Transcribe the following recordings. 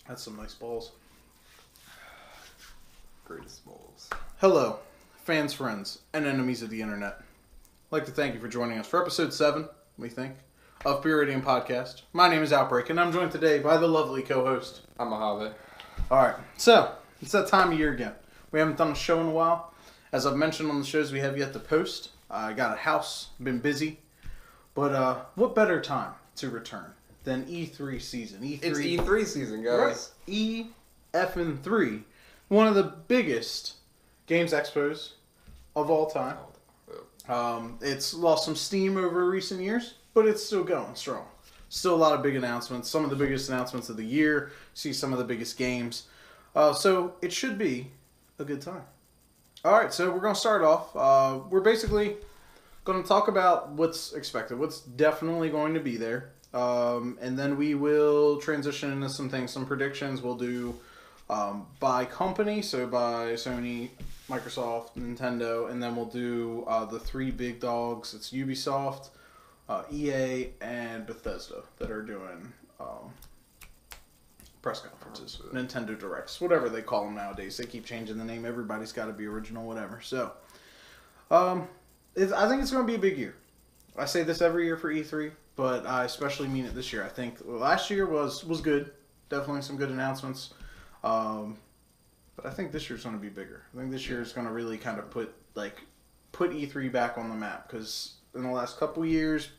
That's some nice balls. Greatest balls. Hello, fans, friends, and enemies of the internet. I'd like to thank you for joining us for episode 7, we think, of Peeridium podcast. My name is OutBREAK, and I'm joined today by the lovely co-host. I'm Mojave. Alright, so, it's that time of year again. We haven't done a show in a while. As I've mentioned on the shows we have yet to post, I got a house, been busy. But what better time to return than E3 season? E3, It's E3 season, guys. Right. E-F-3. One of the biggest games expos of all time. It's lost some steam over recent years, but it's still going strong. Still a lot of big announcements. Some of the biggest announcements of the year. See some of the biggest games. So it should be a good time. Alright, so we're going to start off. We're basically going to talk about what's expected, what's definitely going to be there. And then we will transition into some things, some predictions. We'll do by company, so by Sony, Microsoft, Nintendo, and then we'll do the three big dogs. It's Ubisoft, EA, and Bethesda that are doing press conferences, Nintendo Directs, whatever they call them nowadays. They keep changing the name. Everybody's got to be original, whatever. So, I think it's going to be a big year. I say this every year for E3, but I especially mean it this year. I think last year was good. Definitely some good announcements. But I think this year's going to be bigger. I think this year is going to really kind of put E3 back on the map, because in the last couple years,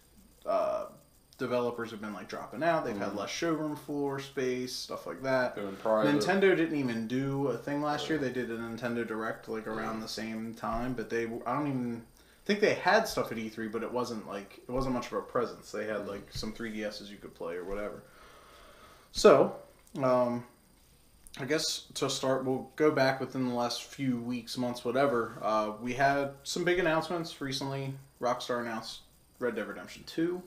developers have been dropping out. They've had less showroom floor space, stuff like that. Nintendo didn't even do a thing last year. They did a Nintendo Direct around the same time, but I don't even think they had stuff at E3, but it wasn't much of a presence. They had some 3DSs you could play or whatever. So, I guess to start, we'll go back within the last few weeks, months, whatever. We had some big announcements recently. Rockstar announced Red Dead Redemption 2,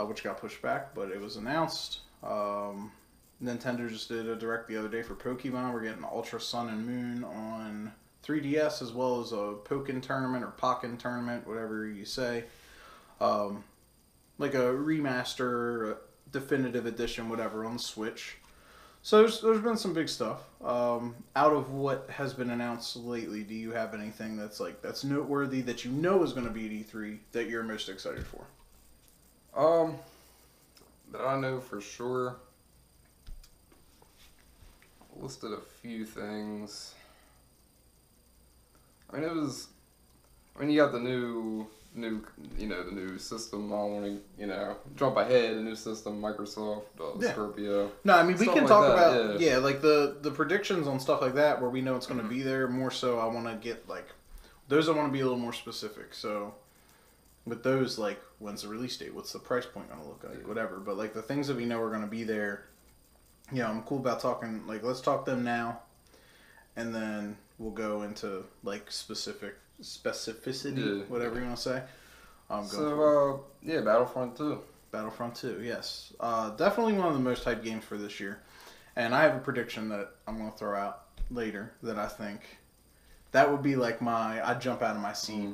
which got pushed back, but it was announced. Nintendo just did a direct the other day for Pokemon. We're getting Ultra Sun and Moon on 3DS, as well as a Pokken tournament or Pokken tournament, whatever you say. Like a remaster, a definitive edition, whatever, on the Switch. So there's been some big stuff. Out of what has been announced lately, do you have anything that's noteworthy that you know is going to be at E3 that you're most excited for? That I know for sure. I listed a few things. I mean, you got the new, the new system. I don't want to, jump ahead. The new system, Microsoft, Scorpio. No, I mean, we can like talk that, about, the predictions on stuff like that where we know it's going to be there. More so, I want to get, those I want to be a little more specific. So, with those, when's the release date? What's the price point going to look like? Whatever. But, the things that we know are going to be there, I'm cool about talking, let's talk them now. And then we'll go into, specificity, whatever you want to say. Battlefront 2. Battlefront 2, yes. Definitely one of the most hyped games for this year. And I have a prediction that I'm going to throw out later that I think that would be I'd jump out of my seat,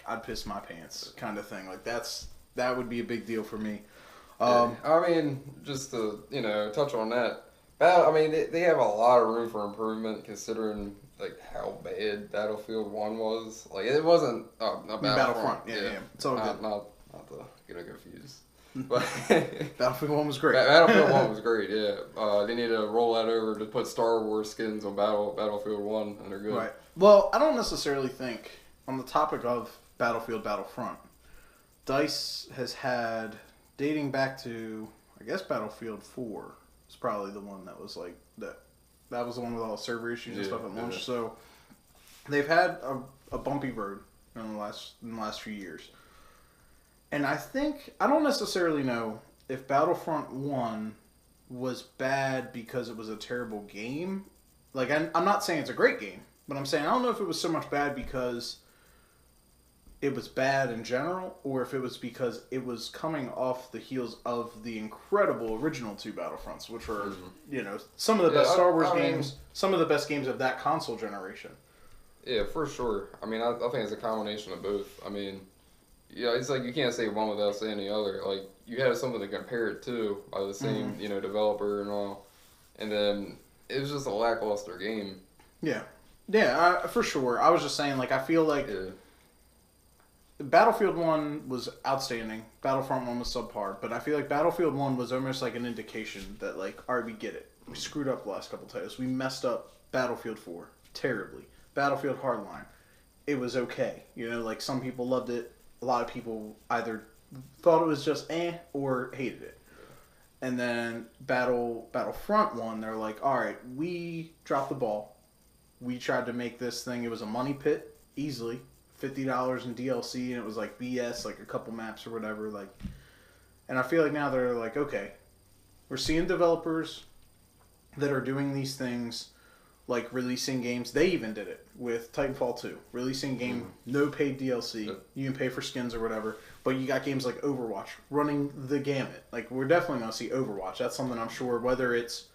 I'd piss my pants kind of thing. That would be a big deal for me. I mean, just to, touch on that, they have a lot of room for improvement considering how bad Battlefield 1 was. It wasn't Battlefront. Yeah. It's all good. Not to get it confused. But Battlefield 1 was great. Battlefield 1 was great, yeah. They need to roll that over to put Star Wars skins on Battlefield 1, and they're good. Right. Well, I don't necessarily think, on the topic of Battlefront, DICE has had, dating back to, I guess, Battlefield 4 was probably the one that was that was the one with all the server issues and stuff at launch. So they've had a bumpy road in the last few years. And I don't necessarily know if Battlefront 1 was bad because it was a terrible game. I'm not saying it's a great game, but I'm saying I don't know if it was so much bad because it was bad in general, or if it was because it was coming off the heels of the incredible original 2 Battlefronts, which were, some of the best Star Wars games, some of the best games of that console generation. Yeah, for sure. I think it's a combination of both. It's you can't say one without saying the other. You had something to compare it to by the same, developer and all. and then it was just a lackluster game. Yeah. Yeah, for sure. I was just saying, like, I feel like Yeah. Battlefield 1 was outstanding. Battlefront 1 was subpar. But I feel like Battlefield 1 was almost like an indication that, like, all right, we get it. We screwed up the last couple titles. We messed up Battlefield 4 terribly. Battlefield Hardline, it was okay. You know, like, some people loved it. A lot of people either thought it was just or hated it. And then Battlefront 1, they're like, all right, we dropped the ball. We tried to make this thing, it was a money pit, easily. $50 in DLC, and it was like BS, like a couple maps or whatever. Like, and I feel like now they're like, okay, we're seeing developers that are doing these things, like releasing games. They even did it with Titanfall 2. Releasing a game, no paid DLC. Yep. You can pay for skins or whatever. But you got games like Overwatch running the gamut. Like, we're definitely going to see Overwatch. That's something I'm sure, whether it's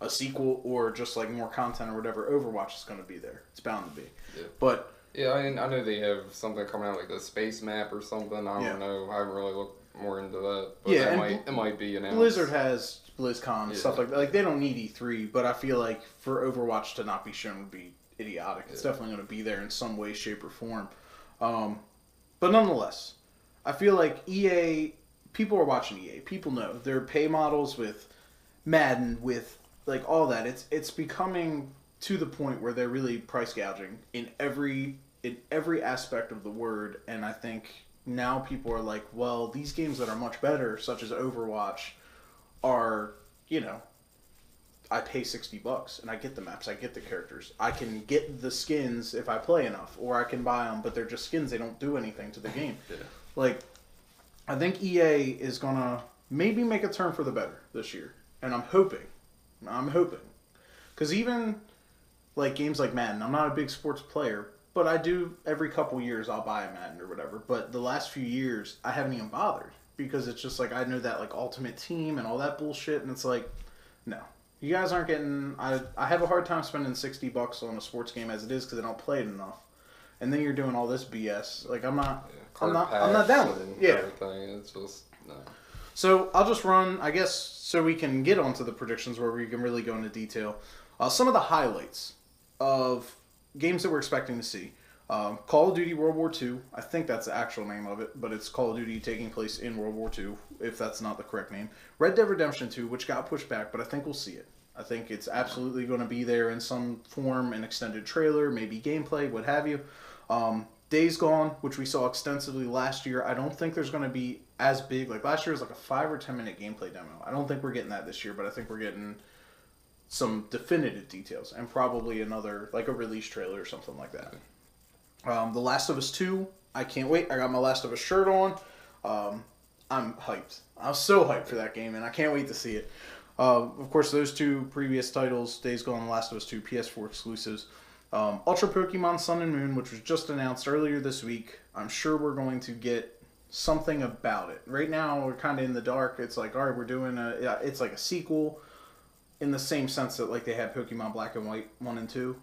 a sequel or just like more content or whatever, Overwatch is going to be there. It's bound to be. Yeah. But yeah, I know they have something coming out, like the space map or something. I don't know. I haven't really looked more into that. But yeah, it might be announced. Blizzard has BlizzCon and stuff like that. Like, they don't need E3, but I feel like for Overwatch to not be shown would be idiotic. It's definitely going to be there in some way, shape, or form. But nonetheless, I feel like EA, people are watching EA. People know. Their pay models with Madden, with like all that. It's becoming to the point where they're really price gouging in every aspect of the word, and I think now people are like, well, these games that are much better, such as Overwatch, are, you know, I pay $60 and I get the maps, I get the characters, I can get the skins if I play enough, or I can buy them, but they're just skins, they don't do anything to the game. Like, I think EA is gonna maybe make a turn for the better this year, and I'm hoping, because even like games like Madden, I'm not a big sports player, but I do, every couple years I'll buy a Madden or whatever. But the last few years I haven't even bothered, because it's just like, I know that like Ultimate Team and all that bullshit, and it's like, no, you guys aren't getting. I have a hard time spending $60 on a sports game as it is, because I don't play it enough. And then you're doing all this BS. Like, I'm not down with it. Yeah, everything. It's just no. So I'll just run, I guess, so we can get onto the predictions where we can really go into detail. Some of the highlights of games that we're expecting to see. Call of Duty World War II. I think that's the actual name of it, but it's Call of Duty taking place in World War II, if that's not the correct name. Red Dead Redemption 2, which got pushed back, but I think we'll see it. I think it's absolutely going to be there in some form, an extended trailer, maybe gameplay, what have you. Days Gone, which we saw extensively last year. I don't think there's going to be as big. Like, last year was like a 5 or 10 minute gameplay demo. I don't think we're getting that this year, but I think we're getting some definitive details, and probably another, like a release trailer or something like that. The Last of Us 2, I can't wait. I got my Last of Us shirt on. I'm hyped. I was so hyped for that game, and I can't wait to see it. Of course, those two previous titles, Days Gone and Last of Us 2, PS4 exclusives. Ultra Pokemon Sun and Moon, which was just announced earlier this week. I'm sure we're going to get something about it. Right now, we're kind of in the dark. It's like, all right, we're doing it's like a sequel, in the same sense that like they had Pokemon Black and White 1 and 2.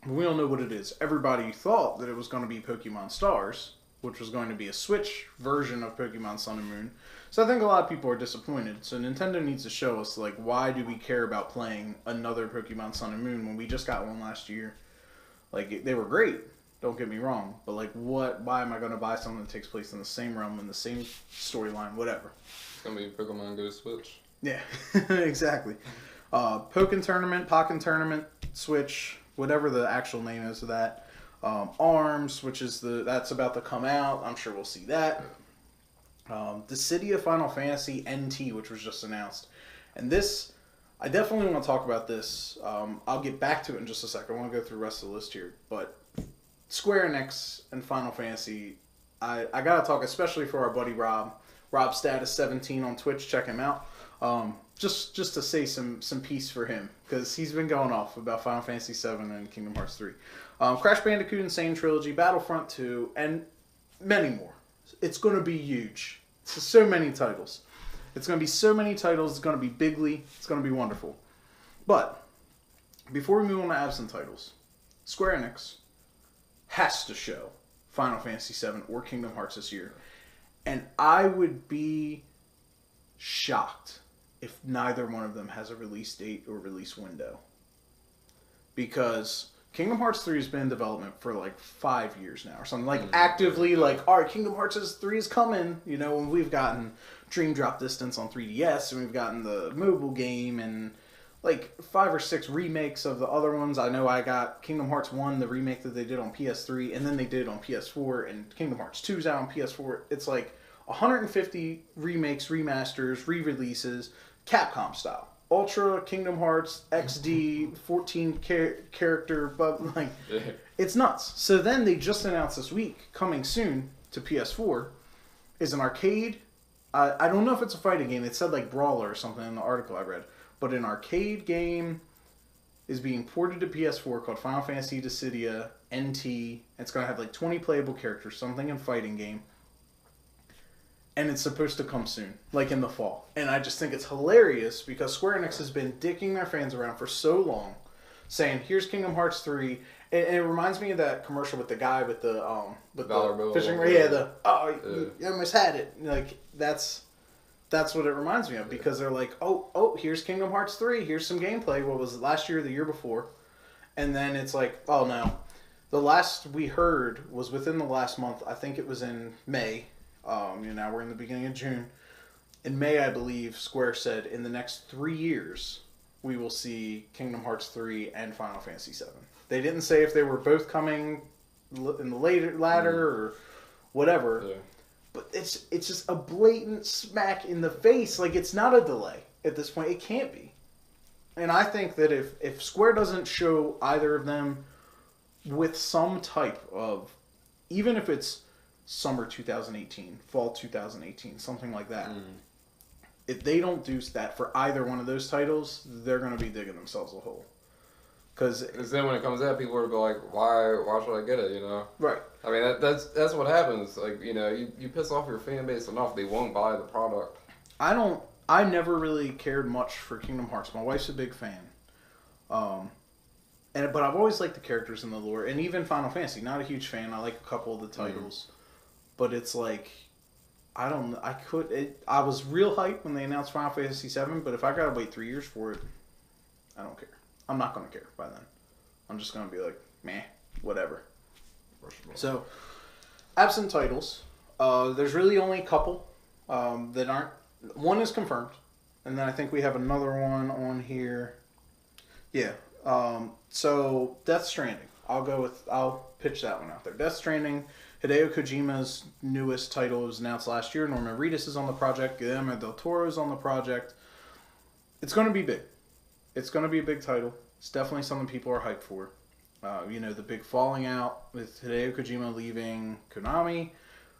We don't know what it is. Everybody thought that it was going to be Pokemon Stars, which was going to be a Switch version of Pokemon Sun and Moon. So I think a lot of people are disappointed. So Nintendo needs to show us, like, why do we care about playing another Pokemon Sun and Moon when we just got one last year? Like, they were great, don't get me wrong, but like, why am I going to buy something that takes place in the same realm, in the same storyline, whatever? It's going to be Pokemon Go Switch. Yeah, exactly. Pokken Tournament, Switch, whatever the actual name is of that. ARMS, which is that's about to come out. I'm sure we'll see that. The City of Final Fantasy NT, which was just announced. And this, I definitely want to talk about this. I'll get back to it in just a second. I want to go through the rest of the list here. But Square Enix and Final Fantasy, I got to talk, especially for our buddy Rob. Rob Status 17 on Twitch. Check him out. Just to say some peace for him, because he's been going off about Final Fantasy 7 and Kingdom Hearts 3. Crash Bandicoot Insane Trilogy, Battlefront 2, and many more. It's going to be huge. It's so many titles. It's going to be so many titles. It's going to be bigly. It's going to be wonderful. But before we move on to absent titles, Square Enix has to show Final Fantasy 7 or Kingdom Hearts this year. And I would be shocked if neither one of them has a release date or release window. Because Kingdom Hearts 3 has been in development for like 5 years now or something. Like actively, like, all right, Kingdom Hearts 3 is coming. You know, and we've gotten Dream Drop Distance on 3DS, and we've gotten the mobile game, and like 5 or 6 remakes of the other ones. I know I got Kingdom Hearts 1, the remake that they did on PS3, and then they did on PS4, and Kingdom Hearts 2's out on PS4. It's like 150 remakes, remasters, re-releases, Capcom style. Ultra, Kingdom Hearts, XD, 14 character, but like, it's nuts. So then they just announced this week, coming soon to PS4, is an arcade. I don't know if it's a fighting game. It said like Brawler or something in the article I read. But an arcade game is being ported to PS4 called Final Fantasy Dissidia NT. It's going to have like 20 playable characters, something in fighting game. And it's supposed to come soon, like in the fall. And I just think it's hilarious because Square Enix has been dicking their fans around for so long, saying, "Here's Kingdom Hearts 3." And it reminds me of that commercial with the guy with the fishing ring. Yeah, you almost had it. Like that's what it reminds me of, because they're like, oh, here's Kingdom Hearts 3. Here's some gameplay. What was it, last year or the year before? And then it's like, oh no. The last we heard was within the last month. I think it was in May. Now we're in the beginning of June. In May, I believe, Square said in the next 3 years, we will see Kingdom Hearts 3 and Final Fantasy 7. They didn't say if they were both coming in the latter or whatever. Yeah. But it's just a blatant smack in the face. Like, it's not a delay at this point. It can't be. And I think that if Square doesn't show either of them with some type of, even if it's summer 2018, fall 2018, something like that. If they don't do that for either one of those titles, they're going to be digging themselves a hole. Because then when it comes out, people will be like, why should I get it, you know? Right. I mean, that's what happens. Like, you know, you piss off your fan base enough, they won't buy the product. I never really cared much for Kingdom Hearts. My wife's a big fan. But I've always liked the characters in the lore. And even Final Fantasy, not a huge fan. I like a couple of the titles. But it's like, I was real hyped when they announced Final Fantasy 7, but if I gotta wait 3 years for it, I don't care. I'm not gonna care by then. I'm just gonna be like, meh, whatever. So, absent titles. There's really only a couple that aren't. One is confirmed, and then I think we have another one on here. Yeah. So Death Stranding. I'll pitch that one out there. Death Stranding. Hideo Kojima's newest title was announced last year. Norman Reedus is on the project. Guillermo del Toro is on the project. It's going to be big. It's going to be a big title. It's definitely something people are hyped for. The big falling out with Hideo Kojima leaving Konami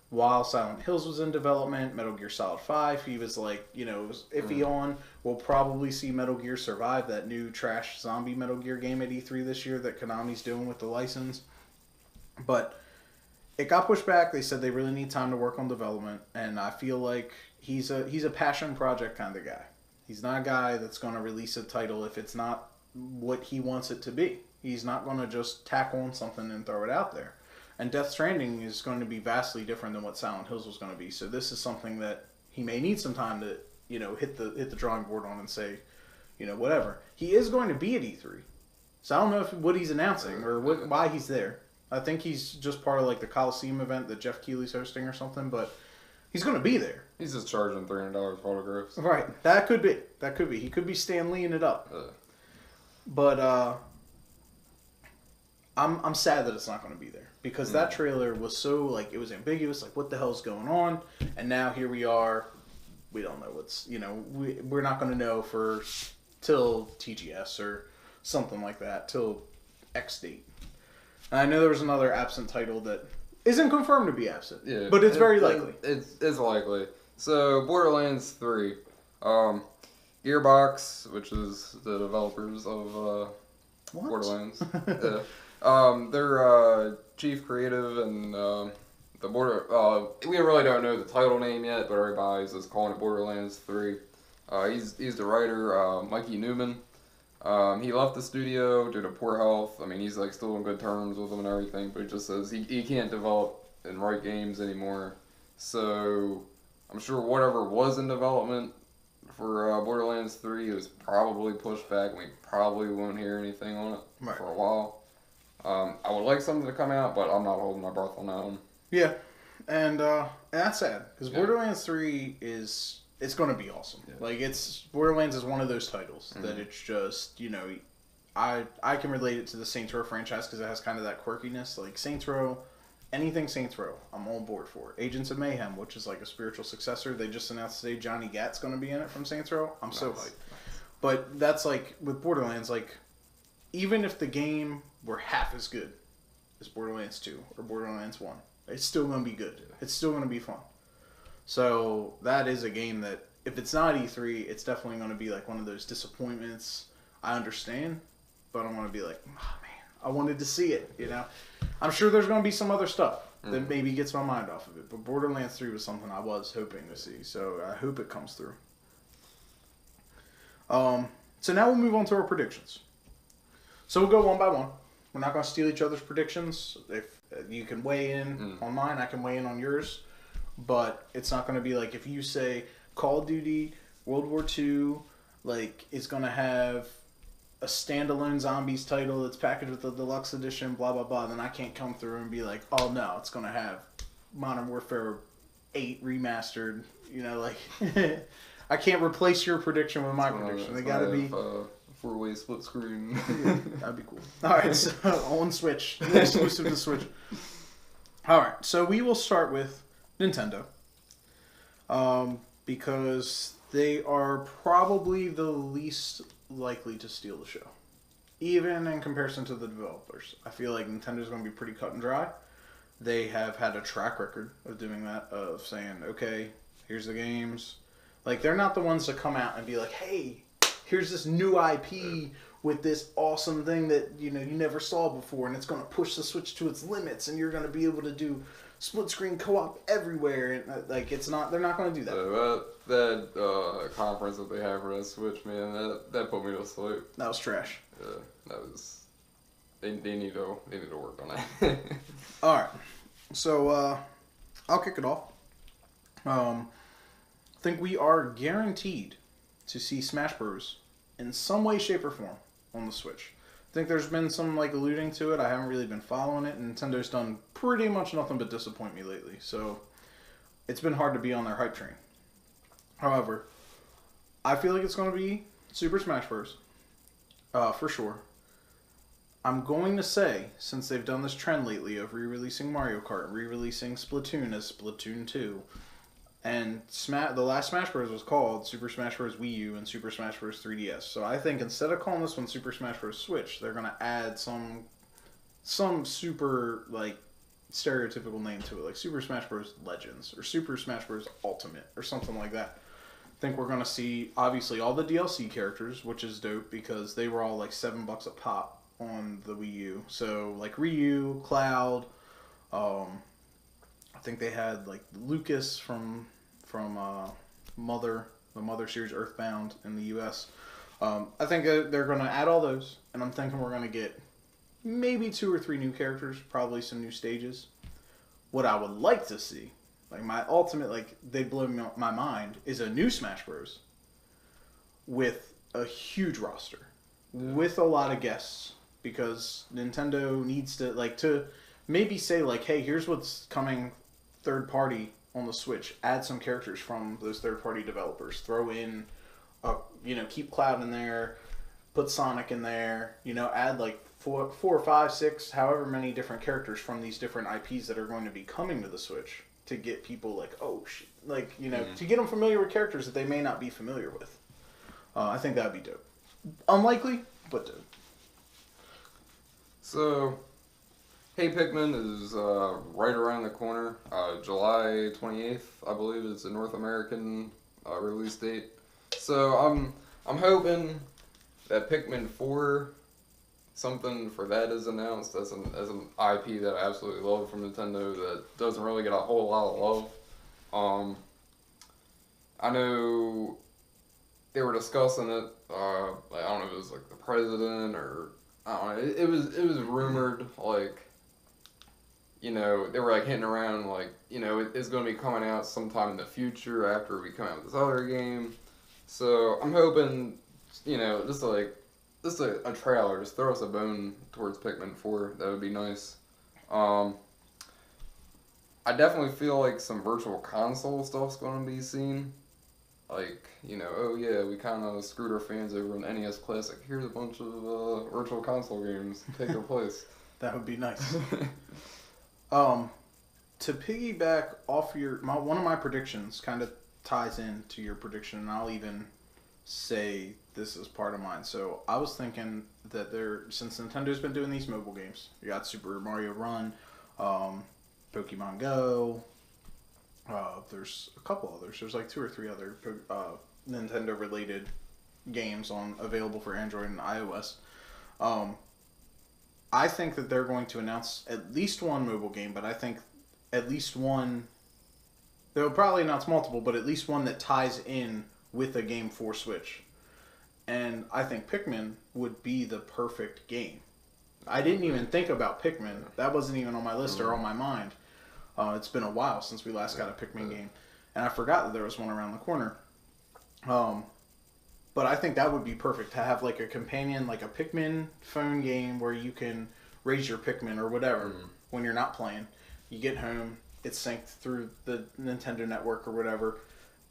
while Silent Hills was in development. Metal Gear Solid 5, he was like, it was iffy on. We'll probably see Metal Gear Survive, that new trash zombie Metal Gear game at E3 this year that Konami's doing with the license. But it got pushed back. They said they really need time to work on development, and I feel like he's a passion project kind of guy. He's not a guy that's going to release a title if it's not what he wants it to be. He's not going to just tack on something and throw it out there. And Death Stranding is going to be vastly different than what Silent Hills was going to be. So this is something that he may need some time to, hit the drawing board on and say, whatever. He is going to be at E3. So I don't know what he's announcing or why he's there. I think he's just part of like the Coliseum event that Jeff Keighley's hosting or something, but he's going to be there. He's just charging $300 for autographs. Right. That could be. He could be Stan Leeing it up. But I'm sad that it's not going to be there because that trailer was so like, it was ambiguous, like what the hell's going on? And now here we are. We don't know what's, we're not going to know till TGS or something like that, till X date. And I know there was another absent title that isn't confirmed to be absent, but it's very likely. It's likely. So, Borderlands 3. Gearbox, which is the developers of Borderlands. Their chief creative and we really don't know the title name yet, but everybody's just calling it Borderlands 3. He's the writer, Mikey Newman. He left the studio due to poor health. I mean, he's like still on good terms with them and everything, but he just says he can't develop and write games anymore. So I'm sure whatever was in development for Borderlands 3 is probably pushed back. We probably won't hear anything on it for a while. I would like something to come out, but I'm not holding my breath on that one. Yeah, and that's sad because Borderlands 3 it's going to be awesome. Yeah. Like Borderlands is one of those titles that it's just I can relate it to the Saints Row franchise because it has kind of that quirkiness. Like Saints Row, anything Saints Row, I'm on board for. Agents of Mayhem, which is like a spiritual successor. They just announced today Johnny Gat's going to be in it from Saints Row. I'm so hyped. But that's like with Borderlands, like even if the game were half as good as Borderlands 2 or Borderlands 1, it's still going to be good. It's still going to be fun. So that is a game that if it's not E3, it's definitely going to be like one of those disappointments. I understand, but I want to be like, oh man, I wanted to see it, I'm sure there's going to be some other stuff that maybe gets my mind off of it, but Borderlands 3 was something I was hoping to see, so I hope it comes through. So now we'll move on to our predictions. So we'll go one by one. We're not going to steal each other's predictions. If you can weigh in on mine, I can weigh in on yours, but it's not going to be like if you say Call of Duty World War II, like it's going to have a standalone zombies title that's packaged with the deluxe edition, blah, blah, blah, then I can't come through and be like, oh no, it's going to have Modern Warfare 8 remastered, I can't replace your prediction with my prediction. They got to be... 4-way split screen. Yeah, that'd be cool. Alright, so on Switch. Exclusive to Switch. Alright, so we will start with Nintendo. Because they are probably the least likely to steal the show. Even in comparison to the developers. I feel like Nintendo's going to be pretty cut and dry. They have had a track record of doing that, of saying, okay, here's the games. Like, they're not the ones to come out and be like, hey, here's this new IP with this awesome thing that, you never saw before, and it's going to push the Switch to its limits, and you're going to be able to do split-screen co-op everywhere. And, they're not going to do that. That conference that they have for that Switch, man, that put me to sleep. That was trash. Yeah, that was... They need to work on that. Alright, so I'll kick it off. I think we are guaranteed to see Smash Bros. In some way, shape, or form on the Switch. I think there's been some alluding to it. I haven't really been following it. And Nintendo's done pretty much nothing but disappoint me lately. So it's been hard to be on their hype train. However, I feel like it's going to be Super Smash Bros. For sure. I'm going to say, since they've done this trend lately of re-releasing Mario Kart, re-releasing Splatoon as Splatoon 2, and the last Smash Bros. Was called Super Smash Bros. Wii U and Super Smash Bros. 3DS. So I think instead of calling this one Super Smash Bros. Switch, they're going to add some super, stereotypical name to it. Like Super Smash Bros. Legends or Super Smash Bros. Ultimate or something like that. I think we're going to see, obviously, all the DLC characters, which is dope because they were all $7 a pop on the Wii U. So, Ryu, Cloud, I think they had Lucas from the Mother series Earthbound in the US. I think they're going to add all those, and I'm thinking we're going to get maybe 2 or 3 new characters, probably some new stages. What I would like to see, my ultimate, they blow my mind, is a new Smash Bros. With a huge roster, with a lot of guests, because Nintendo needs to maybe say hey, here's what's coming third party on the Switch. Add some characters from those third party developers. Throw in, keep Cloud in there, put Sonic in there. Add 4 or 5, 6, however many different characters from these different IPs that are going to be coming to the Switch to get people oh shit, to get them familiar with characters that they may not be familiar with. I think that'd be dope. Unlikely, but dope. So, Hey Pikmin is right around the corner. July 28th, I believe, is the North American release date. So I'm hoping that Pikmin 4, something for that is announced as an IP that I absolutely love from Nintendo that doesn't really get a whole lot of love. I know they were discussing it. I don't know if it was the president or I don't know. It was rumored they were hitting around it's going to be coming out sometime in the future after we come out with this other game. So I'm hoping, just a trailer, just throw us a bone towards Pikmin 4. That would be nice. I definitely feel like some virtual console stuff's going to be seen. Like, oh yeah, we kind of screwed our fans over in NES Classic. Here's a bunch of virtual console games. Take their place. That would be nice. To piggyback off one of my predictions kind of ties into your prediction, and I'll even say this is part of mine. So I was thinking that since Nintendo's been doing these mobile games, you got Super Mario Run, Pokemon Go. There's a couple others. There's like 2 or 3 other Nintendo related games available for Android and iOS. I think that they're going to announce at least one mobile game, but I think at least one. They'll probably announce multiple, but at least one that ties in with a game for Switch. And I think Pikmin would be the perfect game. I didn't even think about Pikmin. That wasn't even on my list or on my mind. It's been a while since we last got a Pikmin game. And I forgot that there was one around the corner. But I think that would be perfect to have like a companion, like a Pikmin phone game where you can raise your Pikmin or whatever when you're not playing. You get home, it's synced through the Nintendo network or whatever,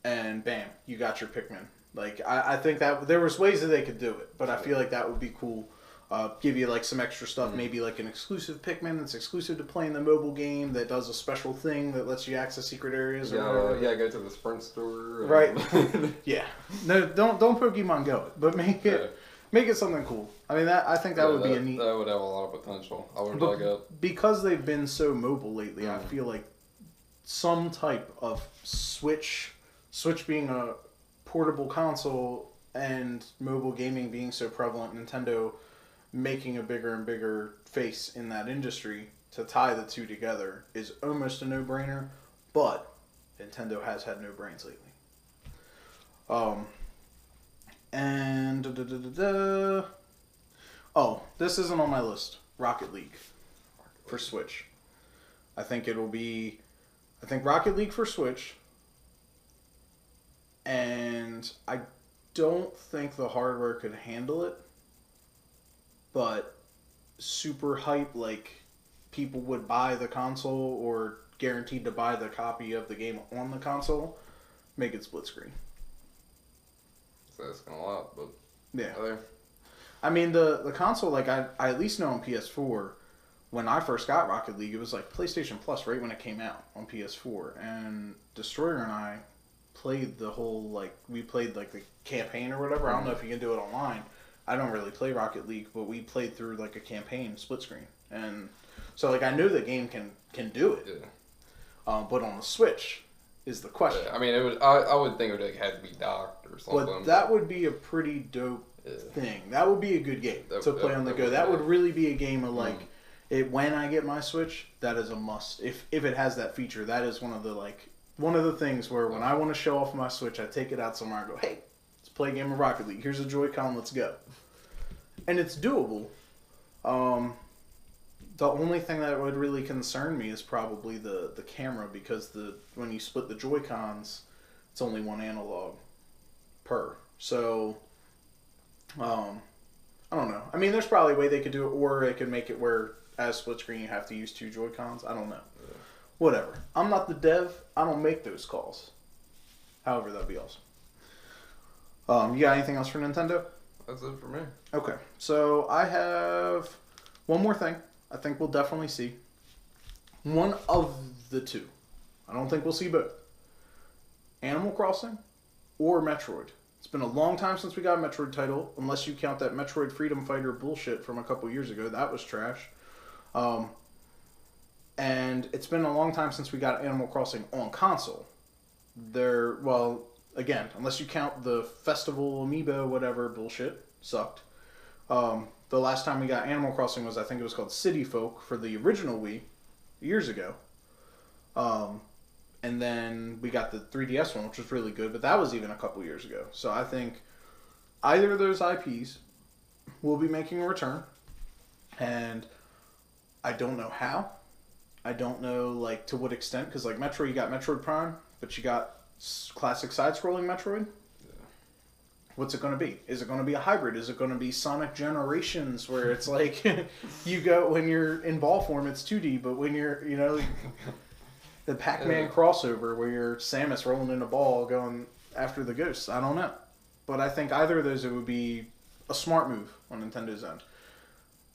and bam, you got your Pikmin. Like, I think that there was ways that they could do it, but I feel like that would be cool. Give you like some extra stuff, maybe like an exclusive Pikmin that's exclusive to playing the mobile game that does a special thing that lets you access secret areas or whatever. Yeah, go to the Sprint store. Right. Yeah. No, don't Pokemon Go it, but make it something cool. I mean, I think that would be a neat. That would have a lot of potential. I would like it. Because they've been so mobile lately, I feel like some type of Switch being a portable console and mobile gaming being so prevalent, Nintendo making a bigger and bigger face in that industry to tie the two together is almost a no-brainer, but Nintendo has had no brains lately. Oh, this isn't on my list. Rocket League for Switch. I think Rocket League for Switch, and I don't think the hardware could handle it, but super hype, like people would buy the console or guaranteed to buy the copy of the game on the console, make it split screen. So that's asking a lot, but yeah. I mean, the console, like I at least know on PS4, when I first got Rocket League, it was like PlayStation Plus right when it came out on PS4, and Destroyer and I played the whole, we played the campaign or whatever. I don't know if you can do it online. I don't really play Rocket League, but we played through a campaign split screen, and so I know the game can do it. Yeah. But on the Switch is the question. Yeah, I mean, I would think it would have to be docked or something. But that would be a pretty dope thing. That would be a good game to play on the go. That would really be a game of when I get my Switch, that is a must. If it has that feature, that is one of the things where when I want to show off my Switch, I take it out somewhere and go, hey, let's play a game of Rocket League. Here's a Joy-Con, let's go. And it's doable. The only thing that would really concern me is probably the camera, because when you split the Joy-Cons, it's only one analog per. So, I don't know. I mean, there's probably a way they could do it, or they could make it where as split screen you have to use 2 Joy-Cons. I don't know. Yeah. Whatever. I'm not the dev. I don't make those calls. However, that'd be awesome. You got anything else for Nintendo? That's it for me. Okay. So I have one more thing I think we'll definitely see. One of the two. I don't think we'll see both. Animal Crossing or Metroid. It's been a long time since we got a Metroid title, unless you count that Metroid Freedom Fighter bullshit from a couple years ago. That was trash. And it's been a long time since we got Animal Crossing on console. Again, unless you count the Festival Amiibo, whatever bullshit, sucked. The last time we got Animal Crossing was, I think it was called City Folk for the original Wii, years ago. And then we got the 3DS one, which was really good, but that was even a couple years ago. So I think either of those IPs will be making a return, and I don't know how. I don't know, to what extent, because, Metroid, you got Metroid Prime, but you got classic side-scrolling Metroid. What's it going to be? Is it going to be a hybrid? Is it going to be Sonic Generations, where it's like you go when you're in ball form, it's 2D, but when you're, you know, the Pac-Man crossover where you're Samus rolling in a ball going after the ghosts. I don't know, but I think either of those, it would be a smart move on Nintendo's end.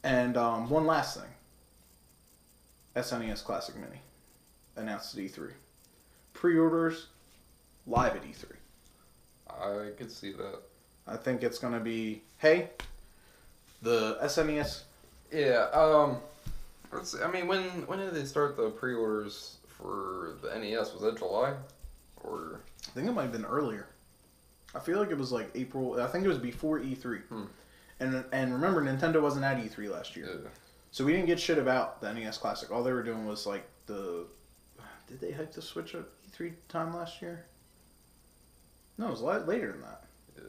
And one last thing, SNES Classic Mini announced at E3. Pre-orders live at E3. I could see that. I think it's going to be, hey, the SNES. Yeah. I mean, when did they start the pre-orders for the NES? Was that July? Or I think it might have been earlier. I feel like it was like April. I think it was before E3. And remember, Nintendo wasn't at E3 last year. Yeah. So we didn't get shit about the NES Classic. All they were doing was like did they hype the Switch at E3 time last year? No, it was later than that. Yeah.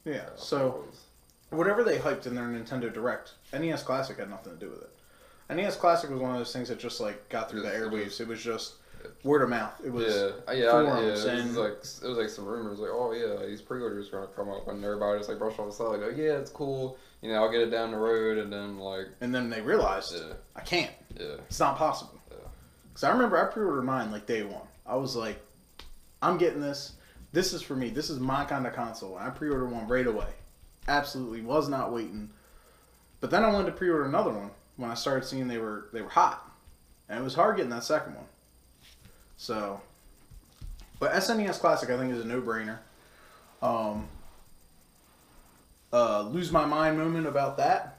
Yeah. So whatever they hyped in their Nintendo Direct, NES Classic had nothing to do with it. NES Classic was one of those things that just like got through the airwaves. It was just word of mouth. It was forums and it was like some rumors like, oh yeah, these pre-orders are gonna come up, and everybody just like brushed off the side like, oh yeah, it's cool, you know, I'll get it down the road, and then they realized I can't. Yeah. It's not possible. Yeah. Because I remember I pre-ordered mine like day one. I was like, I'm getting this. This is for me. This is my kind of console. And I pre-ordered one right away. Absolutely was not waiting. But then I wanted to pre-order another one when I started seeing they were hot. And it was hard getting that second one. So, but SNES Classic I think is a no-brainer. Lose my mind moment about that.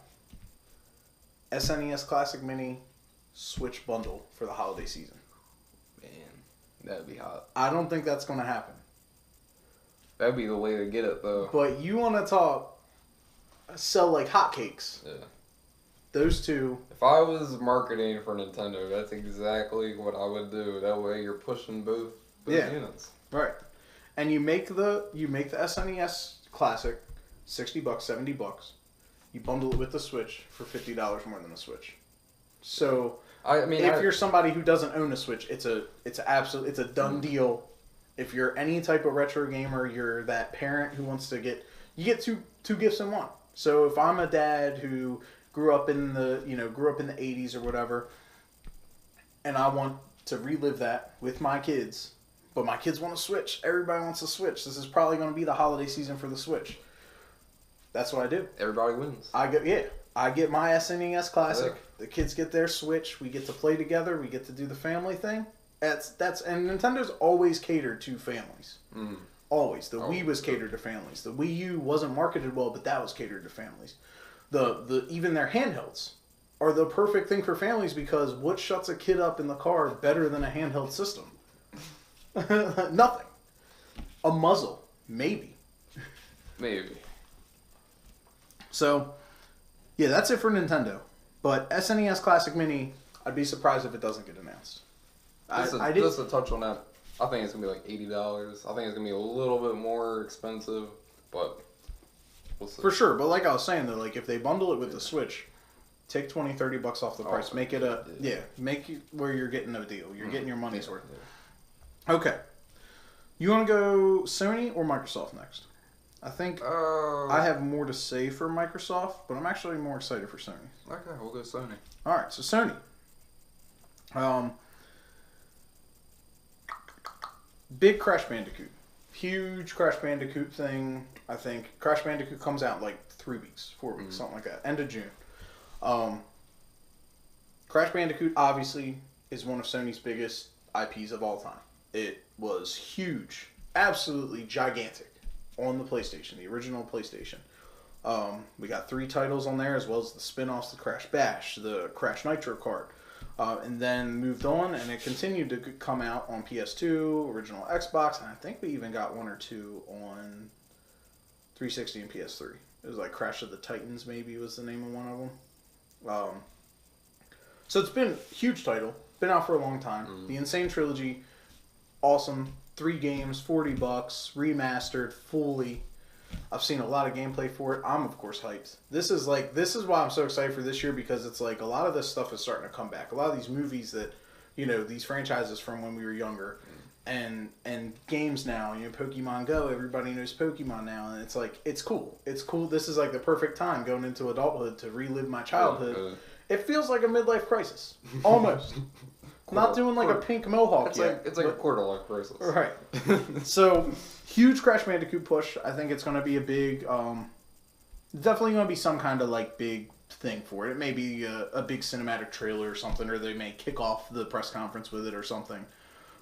SNES Classic Mini Switch bundle for the holiday season. Man, that'd be hot. I don't think that's going to happen. That'd be the way to get it, though. But you want to sell like hotcakes. Yeah. Those two. If I was marketing for Nintendo, that's exactly what I would do. That way you're pushing both units. Right. And you make the SNES Classic $60, $70. You bundle it with the Switch for $50 more than the Switch. So if you're somebody who doesn't own a Switch, it's a done deal. If you're any type of retro gamer, you're that parent who wants to get two gifts in one. So if I'm a dad who grew up in the 80s or whatever, and I want to relive that with my kids, but my kids want a Switch. Everybody wants a Switch. This is probably going to be the holiday season for the Switch. That's what I do. Everybody wins. I get my SNES Classic. Yeah. The kids get their Switch. We get to play together. We get to do the family thing. And Nintendo's always catered to families. Mm. Always. The Wii was catered to families. The Wii U wasn't marketed well, but that was catered to families. Even their handhelds are the perfect thing for families, because what shuts a kid up in the car better than a handheld system? Nothing. A muzzle, maybe. Maybe. So, yeah, that's it for Nintendo. But SNES Classic Mini, I'd be surprised if it doesn't get announced. Just to touch on that, I think it's going to be like $80. I think it's going to be a little bit more expensive, but we'll see. For sure, but like I was saying, though, like if they bundle it with the Switch, take $20, $30 off the price. Make it make it where you're getting a deal. You're getting your money's worth. Yeah. Okay. You want to go Sony or Microsoft next? I think I have more to say for Microsoft, but I'm actually more excited for Sony. Okay, we'll go Sony. All right, so Sony. Big Crash Bandicoot. Huge Crash Bandicoot thing. I think Crash Bandicoot comes out in like 3 weeks, 4 weeks, something like that. End of June. Crash Bandicoot obviously is one of Sony's biggest IPs of all time. It was huge. Absolutely gigantic on the PlayStation, the original PlayStation. We got 3 titles on there, as well as the spin-offs, the Crash Bash, the Crash Nitro Kart. And then moved on, and it continued to come out on PS2, original Xbox, and I think we even got 1 or 2 on 360 and PS3. It was like Crash of the Titans, maybe was the name of one of them. So it's been a huge title, been out for a long time. The Insane Trilogy, awesome. 3 games, $40, remastered fully. I've seen a lot of gameplay for it. I'm of course hyped. This is why I'm so excited for this year, because it's like a lot of this stuff is starting to come back. A lot of these movies that, these franchises from when we were younger, and and games now. You know, Pokemon Go. Everybody knows Pokemon now, and it's like it's cool. It's cool. This is like the perfect time going into adulthood to relive my childhood. It feels like a midlife crisis, almost. Not doing like a pink mohawk yet. It's like a quarter-life crisis. Right. So, huge Crash Bandicoot push. I think it's going to be a big, definitely going to be some kind of like big thing for it. It may be a big cinematic trailer or something, or they may kick off the press conference with it or something.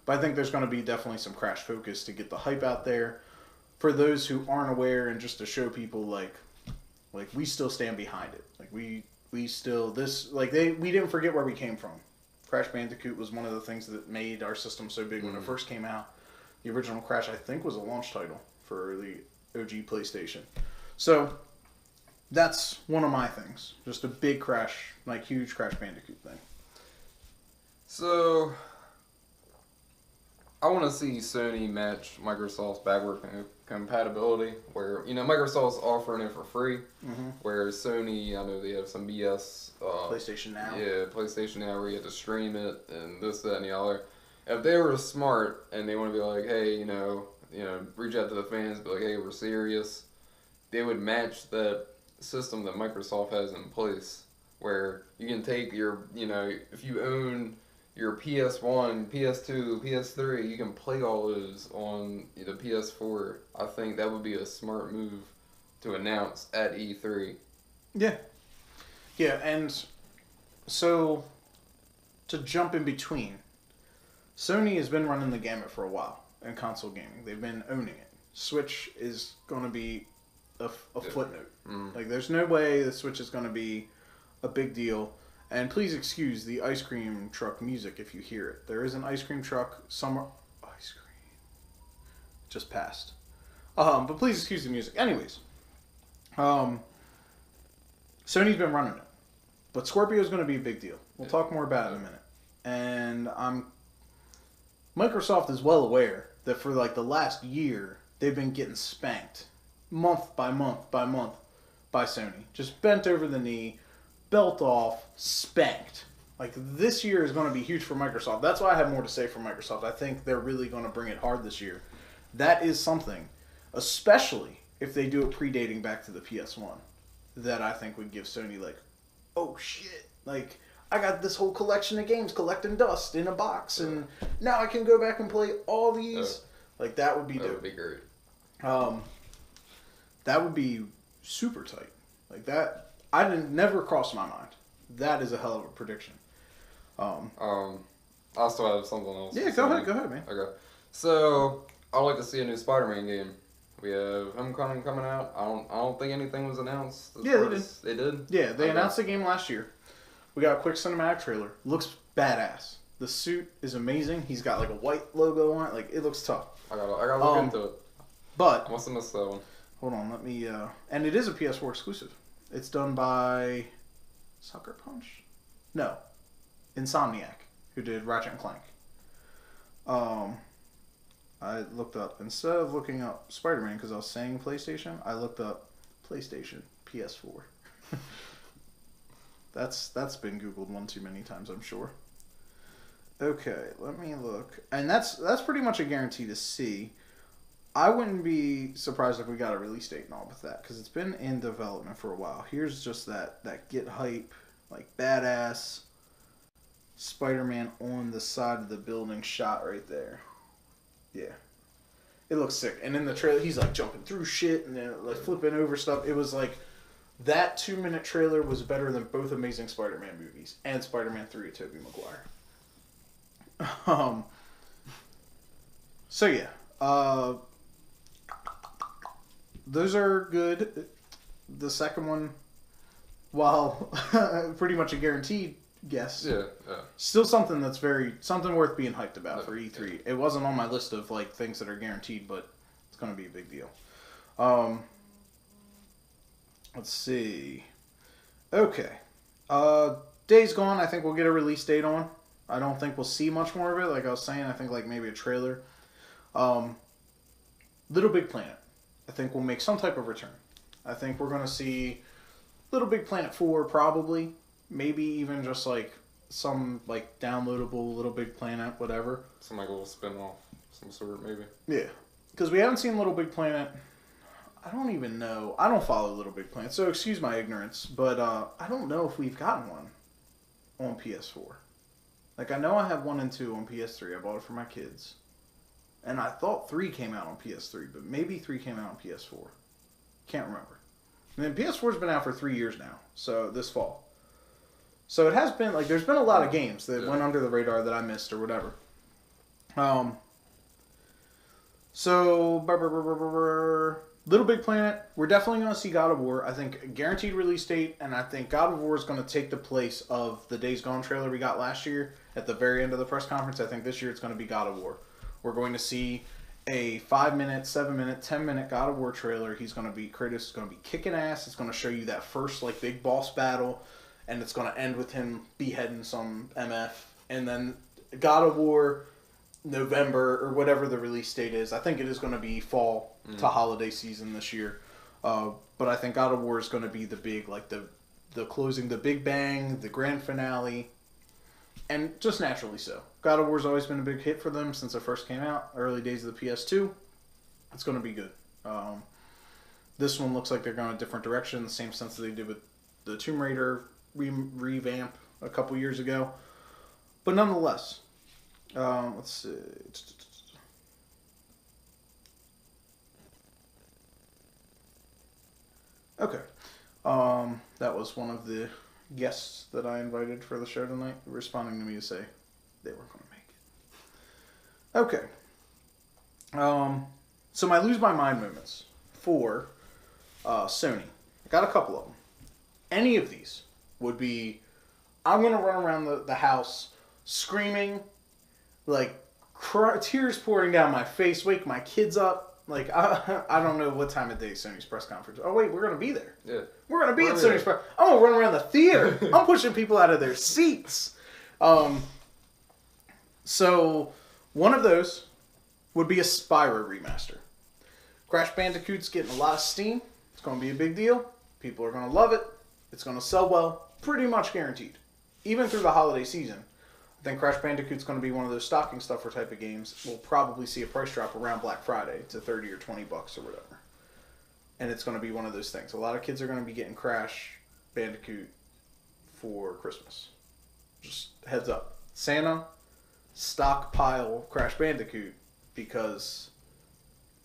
But I think there's going to be definitely some Crash focus to get the hype out there. For those who aren't aware, and just to show people like we still stand behind it. Like we still, we didn't forget where we came from. Crash Bandicoot was one of the things that made our system so big when it first came out. The original Crash, I think, was a launch title for the OG PlayStation. So, that's one of my things. Just a big Crash, like huge Crash Bandicoot thing. So, I want to see Sony match Microsoft's backward compatibility, where, you know, Microsoft's offering it for free, whereas Sony, I know they have some BS. PlayStation Now. Yeah, PlayStation Now, where you have to stream it and this, that, and the other. If they were smart and they want to be like, hey, you know, reach out to the fans, be like, hey, we're serious, they would match that system that Microsoft has in place, where you can take your, you know, if you own your PS1, PS2, PS3, you can play all those on the PS4. I think that would be a smart move to announce at E3. Yeah. Yeah, and so to jump in between, Sony has been running the gamut for a while in console gaming. They've been owning it. Switch is going to be a footnote. Like, there's no way the Switch is going to be a big deal. And please excuse the ice cream truck music if you hear it. There is an ice cream truck somewhere. Ice cream. Just passed. But please excuse the music. Anyways. Sony's been running it. But Scorpio is going to be a big deal. We'll talk more about it in a minute. And Microsoft is well aware that for like the last year, they've been getting spanked month by month by month by Sony. Just bent over the knee, belt off, spanked. Like, this year is going to be huge for Microsoft. That's why I have more to say for Microsoft. I think they're really going to bring it hard this year. That is something, especially if they do it predating back to the PS1, that I think would give Sony, like, oh shit, like, I got this whole collection of games collecting dust in a box, and now I can go back and play all these. Like, that would be dope. That would be great. That would be super tight. Like, that, never crossed my mind. That is a hell of a prediction. I still have something else. Yeah, go ahead, man. Okay. So, I'd like to see a new Spider-Man game. We have Homecoming coming out. I don't think anything was announced. Yeah, they did. They did? Yeah, they announced the game last year. We got a quick cinematic trailer. Looks badass. The suit is amazing. He's got like a white logo on it. Like, it looks tough. I gotta look into it. But I must have missed that one. Hold on, let me. And it is a PS4 exclusive. It's done by Sucker Punch. No, Insomniac, who did Ratchet and Clank. I looked up, instead of looking up Spider-Man because I was saying PlayStation, I looked up PlayStation PS4. That's been Googled one too many times, I'm sure. Okay, let me look. And that's pretty much a guarantee to see. I wouldn't be surprised if we got a release date and all with that, because it's been in development for a while. Here's just that get hype, like badass Spider-Man on the side of the building shot right there. Yeah. It looks sick. And in the trailer, he's like jumping through shit and then like flipping over stuff. It was like, that 2-minute trailer was better than both Amazing Spider-Man movies and Spider-Man 3 of Tobey Maguire. So yeah. Those are good. The second one, while pretty much a guaranteed guess, still something that's something worth being hyped about for E3. It wasn't on my list of like things that are guaranteed, but it's going to be a big deal. Let's see. Okay. Days Gone, I think we'll get a release date on. I don't think we'll see much more of it. Like I was saying, I think like maybe a trailer. Little Big Planet, I think will make some type of return. I think we're going to see Little Big Planet 4 probably. Maybe even just like some like downloadable Little Big Planet, whatever. Some like a little spin-off. some sort, maybe. Yeah, because we haven't seen Little Big Planet. I don't even know. I don't follow Little Big Planet, so excuse my ignorance, but I don't know if we've gotten one on PS4. Like, I know I have 1 and 2 on PS3. I bought it for my kids. And I thought 3 came out on PS3, but maybe 3 came out on PS4. Can't remember. And then PS4's been out for 3 years now, so this fall. So it has been, like, there's been a lot of games that went under the radar that I missed or whatever. Little Big Planet, we're definitely going to see God of War. I think guaranteed release date, and I think God of War is going to take the place of the Days Gone trailer we got last year at the very end of the press conference. I think this year it's going to be God of War. We're going to see a 5-minute, 7-minute, 10-minute God of War trailer. Kratos is going to be kicking ass. It's going to show you that first, like, big boss battle, and it's going to end with him beheading some MF. And then God of War, November, or whatever the release date is. I think it is going to be fall to holiday season this year. But I think God of War is going to be the big, like, the closing, the big bang, the grand finale. And just naturally so. God of War's always been a big hit for them since it first came out. Early days of the PS2. It's going to be good. This one looks like they're going a different direction, in the same sense that they did with the Tomb Raider revamp a couple years ago. But nonetheless, let's see. Okay. That was one of the guests that I invited for the show tonight, responding to me to say they weren't going to make it. Okay. So my lose my mind moments for Sony. I got a couple of them. Any of these would be, I'm going to run around the house screaming, like tears pouring down my face, wake my kids up. Like, I don't know what time of day Sony's press conference. Oh, wait, we're going to be there. Yeah. We're going to be at Sony's press. I'm going to run around the theater. I'm pushing people out of their seats. So, one of those would be a Spyro remaster. Crash Bandicoot's getting a lot of steam. It's going to be a big deal. People are going to love it. It's going to sell well. Pretty much guaranteed. Even through the holiday season. I think Crash Bandicoot's going to be one of those stocking stuffer type of games. We'll probably see a price drop around Black Friday to $30 or $20 or whatever. And it's going to be one of those things. A lot of kids are going to be getting Crash Bandicoot for Christmas. Just heads up. Santa, stockpile Crash Bandicoot because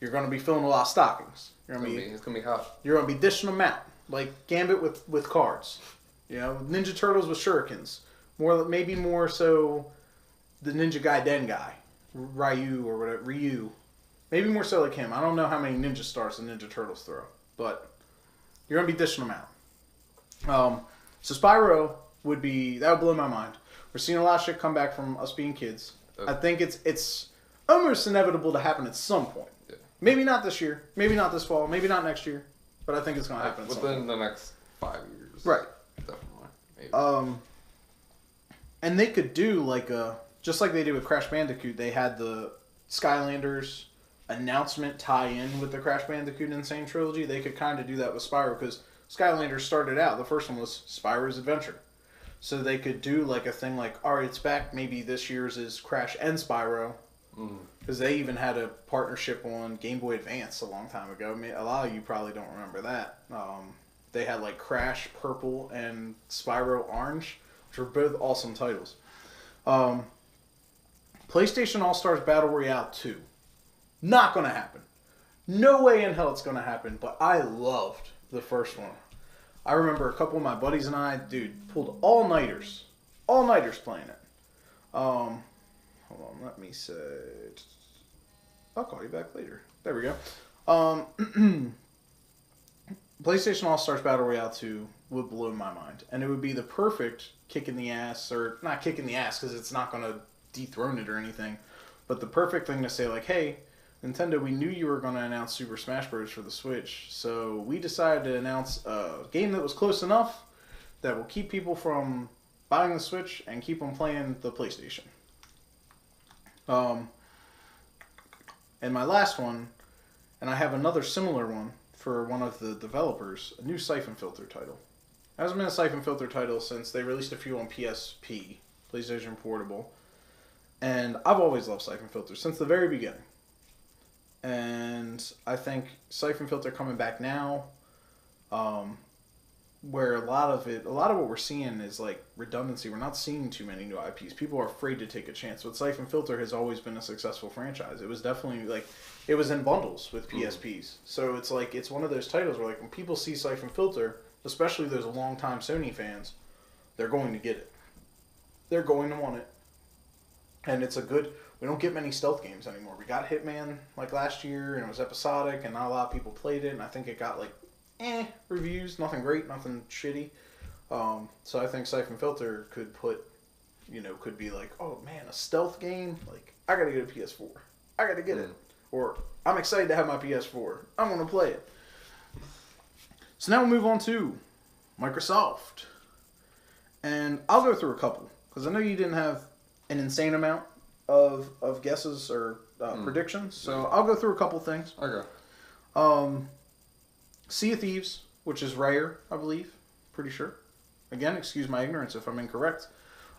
you're going to be filling a lot of stockings. It's going to be hot. You're going to be dishing them out. Like Gambit with cards. You know, Ninja Turtles with shurikens. Maybe more so the Ninja Gaiden guy. Ryu or whatever. Ryu. Maybe more so like him. I don't know how many Ninja Stars the Ninja Turtles throw. But you're going to be dishing them out. So Spyro would blow my mind. We're seeing a lot of shit come back from us being kids. I think it's almost inevitable to happen at some point. Yeah. Maybe not this year. Maybe not this fall. Maybe not next year. But I think it's going to happen at some point. Within the next 5 years. Right. Definitely. Maybe. And they could do just like they did with Crash Bandicoot, they had the Skylanders announcement tie in with the Crash Bandicoot Insane Trilogy. They could kind of do that with Spyro because Skylanders started out, the first one was Spyro's Adventure. So they could do like a thing like, alright, it's back, maybe this year's is Crash and Spyro. Because they even had a partnership on Game Boy Advance a long time ago. I mean, a lot of you probably don't remember that. They had like Crash Purple and Spyro Orange, which were both awesome titles. PlayStation All-Stars Battle Royale 2. Not going to happen. No way in hell it's going to happen, but I loved the first one. I remember a couple of my buddies and I, pulled all-nighters. All-nighters playing it. Hold on, let me say... I'll call you back later. There we go. PlayStation All-Stars Battle Royale 2 would blow my mind. And it would be the perfect kick in the ass, or not kick in the ass because it's not going to dethrone it or anything, but the perfect thing to say like, hey, Nintendo, we knew you were going to announce Super Smash Bros. For the Switch, so we decided to announce a game that was close enough that will keep people from buying the Switch and keep them playing the PlayStation. And my last one, and I have another similar one for one of the developers, a new Siphon Filter title. There hasn't been a Siphon Filter title since they released a few on PSP, PlayStation Portable. And I've always loved Siphon Filter since the very beginning. And I think Siphon Filter coming back now, where a lot of what we're seeing is like redundancy. We're not seeing too many new IPs. People are afraid to take a chance. But Siphon Filter has always been a successful franchise. It was definitely like, it was in bundles with PSPs. So it's like, it's one of those titles where like when people see Siphon Filter, especially those longtime Sony fans, they're going to get it. They're going to want it. And it's a good, we don't get many stealth games anymore. We got Hitman like last year and it was episodic and not a lot of people played it. And I think it got like reviews, nothing great, nothing shitty. So I think Siphon Filter could could be like, oh man, a stealth game? Like, I gotta get a PS4. I gotta get it. Or, I'm excited to have my PS4. I'm gonna play it. So now we'll move on to Microsoft. And I'll go through a couple, because I know you didn't have an insane amount of guesses or predictions. So I'll go through a couple things. Okay. Sea of Thieves, which is Rare, I believe. Pretty sure. Again, excuse my ignorance if I'm incorrect.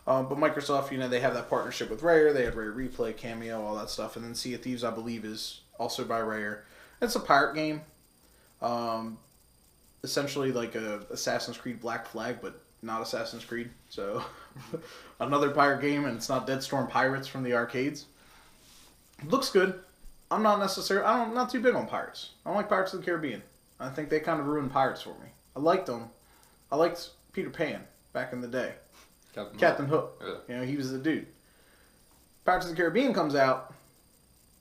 But Microsoft, they have that partnership with Rare. They had Rare Replay, Cameo, all that stuff. And then Sea of Thieves, I believe, is also by Rare. It's a pirate game. Essentially like a Assassin's Creed Black Flag, but not Assassin's Creed. So, another pirate game, and it's not Dead Storm Pirates from the arcades. Looks good. I'm not too big on pirates. I don't like Pirates of the Caribbean. I think they kind of ruined pirates for me. I liked them. I liked Peter Pan back in the day. Captain Hook. Yeah. He was the dude. Pirates of the Caribbean comes out.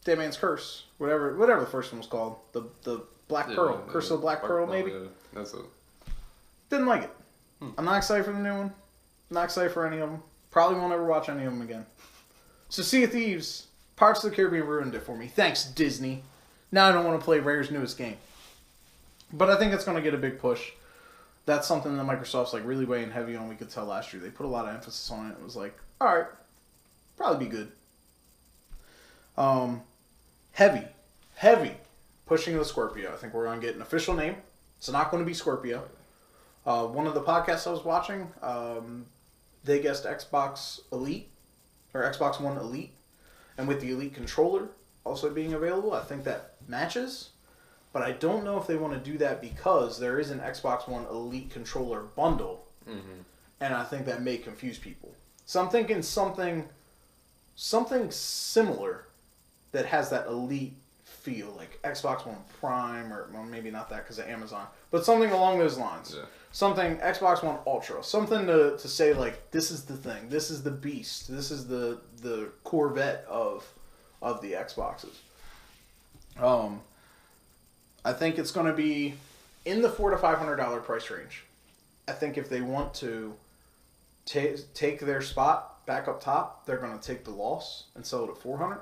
Dead Man's Curse. Whatever the first one was called. The Black Pearl. Curse of the Black Pearl, maybe? Yeah. That's it. Didn't like it. I'm not excited for the new one. Not excited for any of them. Probably won't ever watch any of them again. So Sea of Thieves, Pirates of the Caribbean ruined it for me. Thanks, Disney. Now I don't want to play Rare's newest game. But I think it's going to get a big push. That's something that Microsoft's like really weighing heavy on. We could tell last year. They put a lot of emphasis on it. It was like, alright, probably be good. Heavy pushing the Scorpio. I think we're going to get an official name. It's not going to be Scorpio. One of the podcasts I was watching, they guessed Xbox Elite, or Xbox One Elite, and with the Elite controller also being available, I think that matches, but I don't know if they want to do that because there is an Xbox One Elite controller bundle, and I think that may confuse people. So I'm thinking something similar that has that Elite feel, like Xbox One Prime, or well, maybe not that because of Amazon, but something along those lines. Yeah. Something Xbox One Ultra, something to say like, this is the thing, this is the beast, this is the Corvette of the Xboxes. I think it's going to be in the $400 to $500 price range. I think if they want to take their spot back up top, they're going to take the loss and sell it at $400.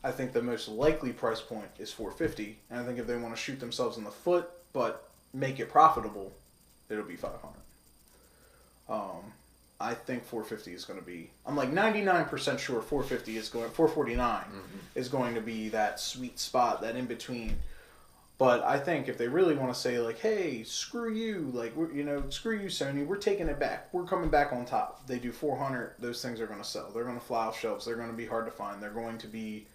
I think the most likely price point is $450, and I think if they want to shoot themselves in the foot but make it profitable, it'll be $500. I think $450 is going to be. I'm like 99% sure $450 is going. $449 is going to be that sweet spot, that in between. But I think if they really want to say like, hey, screw you, like screw you, Sony, we're taking it back. We're coming back on top. They do $400. Those things are going to sell. They're going to fly off shelves. They're going to be hard to find. They're going to be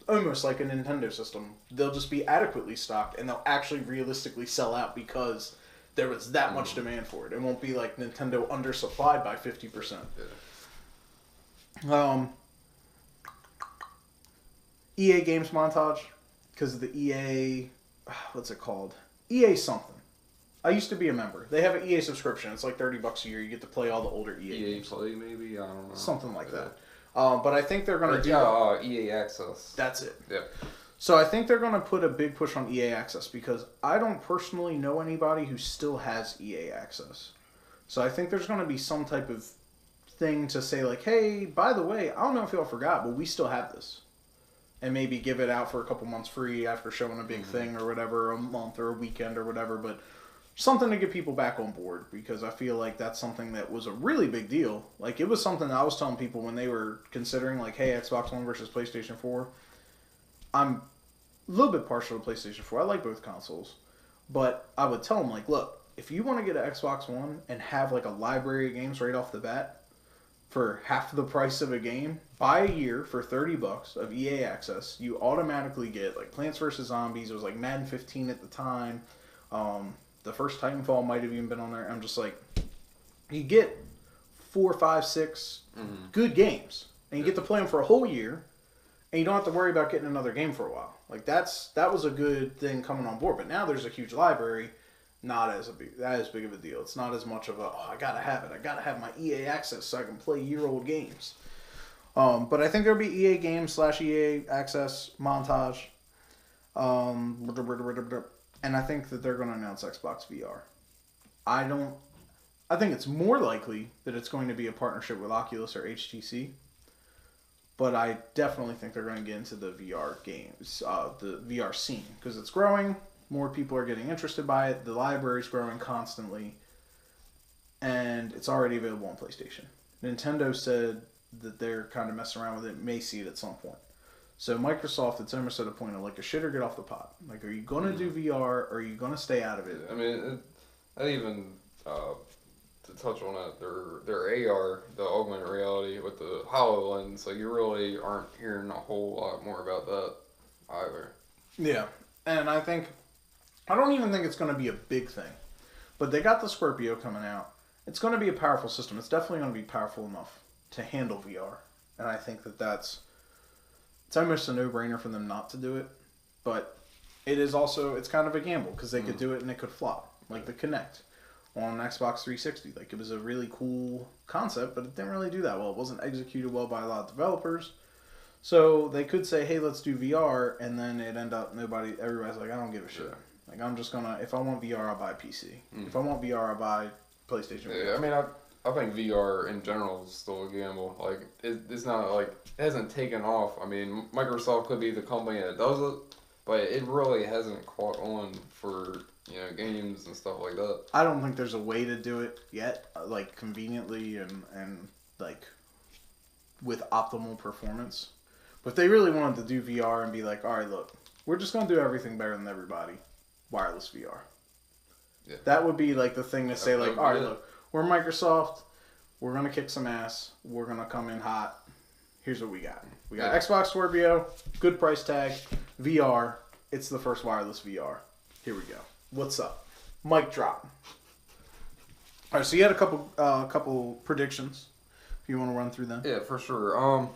almost like a Nintendo system. They'll just be adequately stocked, and they'll actually realistically sell out because there was that much demand for it. It won't be like Nintendo undersupplied by 50%. Yeah. EA Games montage, because of the EA, what's it called? EA something. I used to be a member. They have an EA subscription. It's like $30 a year. You get to play all the older EA games. Play, maybe? I don't know. Something like that. But I think they're going to do... EA Access. That's it. Yeah. So I think they're going to put a big push on EA Access because I don't personally know anybody who still has EA Access. So I think there's going to be some type of thing to say like, hey, by the way, I don't know if y'all forgot, but we still have this. And maybe give it out for a couple months free after showing a big thing or whatever, a month or a weekend or whatever. But something to get people back on board because I feel like that's something that was a really big deal. Like it was something that I was telling people when they were considering like, hey, Xbox One versus PlayStation 4. I'm a little bit partial to PlayStation 4. I like both consoles. But I would tell them, like, look, if you want to get an Xbox One and have, like, a library of games right off the bat, for half the price of a game, buy a year for $30 of EA access. You automatically get like Plants vs Zombies. It was like Madden 15 at the time. The first Titanfall might have even been on there. I'm just like, you get 4, 5, 6 good games, and you get to play them for a whole year, and you don't have to worry about getting another game for a while. Like that was a good thing coming on board. But now there's a huge library. Not as big of a deal. It's not as much of a, I gotta have it. I gotta have my EA access so I can play year-old games. But I think there'll be EA games / EA access montage. And I think that they're going to announce Xbox VR. I think it's more likely that it's going to be a partnership with Oculus or HTC. But I definitely think they're going to get into the VR games, the VR scene, because it's growing. More people are getting interested by it. The library's growing constantly. And it's already available on PlayStation. Nintendo said that they're kind of messing around with it, may see it at some point. So Microsoft, it's almost at a point of like a shit or get off the pot. Like, are you going to do VR or are you going to stay out of it? I mean, to touch on that, their AR, the augmented reality with the HoloLens, like you really aren't hearing a whole lot more about that either. Yeah, and I don't even think it's going to be a big thing. But they got the Scorpio coming out. It's going to be a powerful system. It's definitely going to be powerful enough to handle VR. And I think it's almost a no-brainer for them not to do it. But it is also, it's kind of a gamble because they could do it and it could flop. Like the Kinect on Xbox 360. Like it was a really cool concept, but it didn't really do that well. It wasn't executed well by a lot of developers. So they could say, hey, let's do VR, and then it end up everybody's like, I don't give a shit. Yeah. Like I'm just gonna, if I want VR, I'll buy PC. If I want VR, I'll buy PlayStation. Yeah, I mean, I think VR in general is still a gamble. Like it's not like it hasn't taken off. I mean, Microsoft could be the company that does it, but it really hasn't caught on for games and stuff like that. I don't think there's a way to do it yet, like conveniently and like with optimal performance. But if they really wanted to do VR and be like, all right, look, we're just gonna do everything better than everybody, wireless VR. Yeah. That would be like the thing to say, like, all right, look, we're Microsoft, we're gonna kick some ass, we're gonna come in hot. Here's what we got. We got Xbox Scorpio, good price tag, VR. It's the first wireless VR. Here we go. What's up? Mic drop. All right, so you had a couple predictions. If you want to run through them. Yeah, for sure.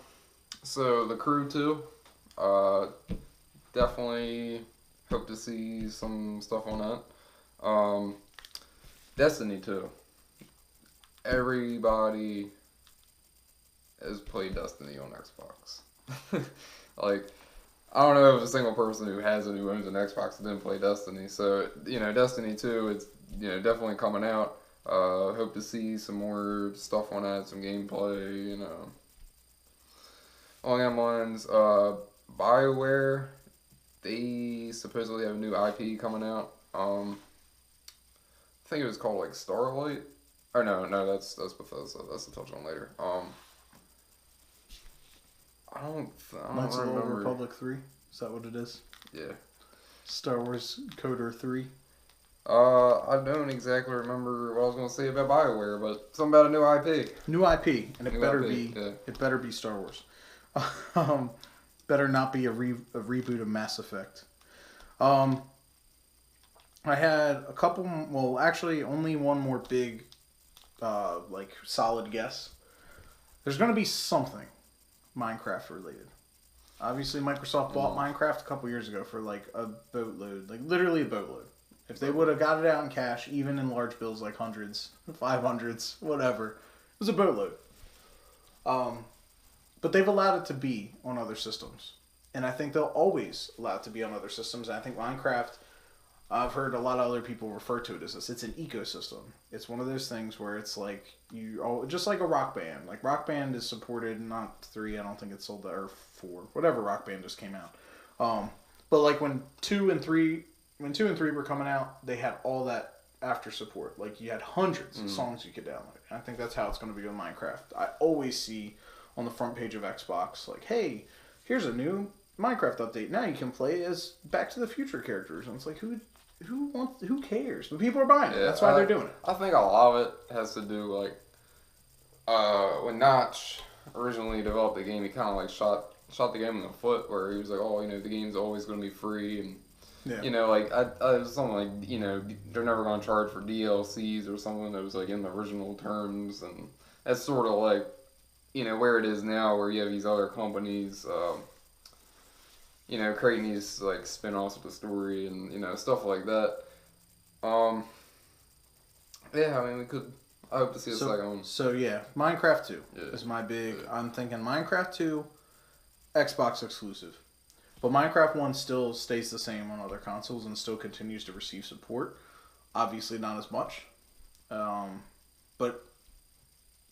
So the Crew 2, definitely hope to see some stuff on that. Destiny 2. Everybody has played Destiny on Xbox. Like, I don't know of a single person who owns an Xbox that didn't play Destiny. So, Destiny 2, it's, definitely coming out. Hope to see some more stuff on that, some gameplay, Along them lines, BioWare, they supposedly have a new IP coming out. I think it was called, like, Starlight. Or no, that's Bethesda. That's the touch on later. I don't Knights of the Old remember. Republic 3? Is that what it is? Yeah. Star Wars Coder 3? I don't exactly remember what I was going to say about BioWare, but something about a new IP. New IP, and it better be Star Wars. Better not be a reboot of Mass Effect. I had a couple. Well, actually, only one more big, solid guess. There's going to be something Minecraft related. Obviously, Microsoft bought Minecraft a couple years ago for like a boatload, like literally a boatload. If they would have got it out in cash, even in large bills like hundreds, 500s, whatever, it was a boatload. But they've allowed it to be on other systems. And I think they'll always allow it to be on other systems. And I think Minecraft, I've heard a lot of other people refer to it as this. It's an ecosystem. It's one of those things where it's like, just like a Rock Band. Like Rock Band is supported, not 3, I don't think it's sold, or 4, whatever Rock Band just came out. But like when 2 and 3 were coming out, they had all that after support. Like you had hundreds of songs you could download. And I think that's how it's going to be with Minecraft. I always see on the front page of Xbox, like, hey, here's a new Minecraft update. Now you can play as Back to the Future characters. And it's like, who cares? But people are buying it. That's why they're doing it. I think a lot of it has to do, like, when Notch originally developed the game, he kind of like shot the game in the foot, where he was like, oh, the game's always going to be free, and like I was something like, they're never going to charge for DLCs or something that was like in the original terms, and that's sort of like, where it is now, where you have these other companies, creating these like spin-offs of the story and stuff like that. Yeah, I mean, I hope to see a second one. So yeah, Minecraft 2 is my big. Yeah. I'm thinking Minecraft 2, Xbox exclusive, but Minecraft 1 still stays the same on other consoles and still continues to receive support. Obviously, not as much, but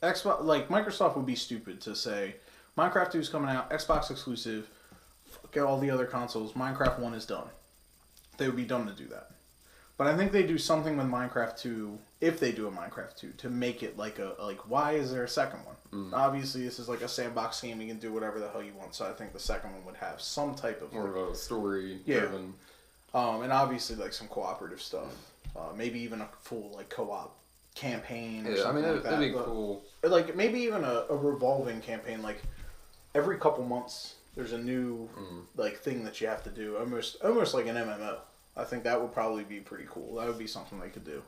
Xbox, like Microsoft, would be stupid to say Minecraft 2 is coming out, Xbox exclusive. Fuck all the other consoles. Minecraft 1 is done. They would be dumb to do that. But I think they do something with Minecraft 2, if they do a Minecraft 2, to make it like why is there a second one? Mm. Obviously, this is like a sandbox game. You can do whatever the hell you want. So I think the second one would have some type of... More of a story. Yeah. And obviously, like, some cooperative stuff. Maybe even a full, like, co-op campaign or something like that. That'd be cool. Like, maybe even a revolving campaign. Like, every couple months, there's a new, like, thing that you have to do. Almost like an MMO. I think that would probably be pretty cool. That would be something they could do.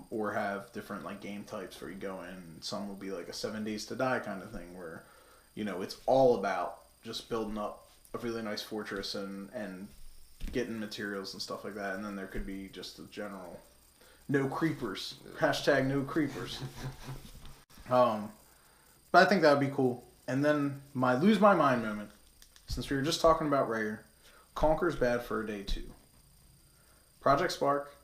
Or have different like game types where you go in. Some will be like a 7 Days to Die kind of thing where, it's all about just building up a really nice fortress and getting materials and stuff like that. And then there could be just a general no creepers. Hashtag no creepers. But I think that would be cool. And then my lose my mind moment, since we were just talking about Rare, Conker's Bad Fur Day 2. Project Spark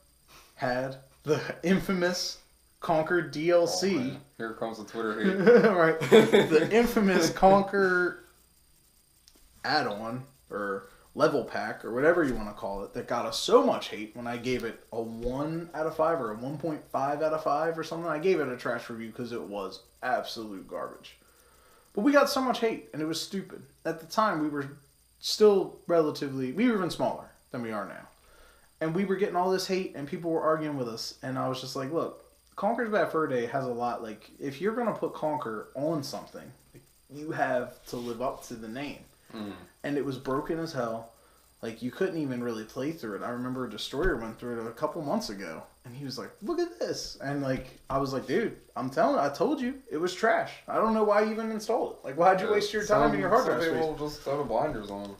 had the infamous Conker DLC. Oh, here comes the Twitter hate. Right. The infamous Conker add-on, or level pack, or whatever you want to call it, that got us so much hate when I gave it a 1 out of 5 or a 1.5 out of 5 or something. I gave it a trash review because it was absolute garbage. But we got so much hate, and it was stupid. At the time, we were still we were even smaller than we are now. And we were getting all this hate, and people were arguing with us. And I was just like, look, Conker's Bad Fur Day has a lot. Like, if you're going to put Conker on something, you have to live up to the name. Mm. And it was broken as hell. Like, you couldn't even really play through it. I remember Destroyer went through it a couple months ago. And he was like, look at this. And, like, I was like, dude, I told you, it was trash. I don't know why you even installed it. Like, why'd you waste your time and your hard drive space? Some people just have blinders on.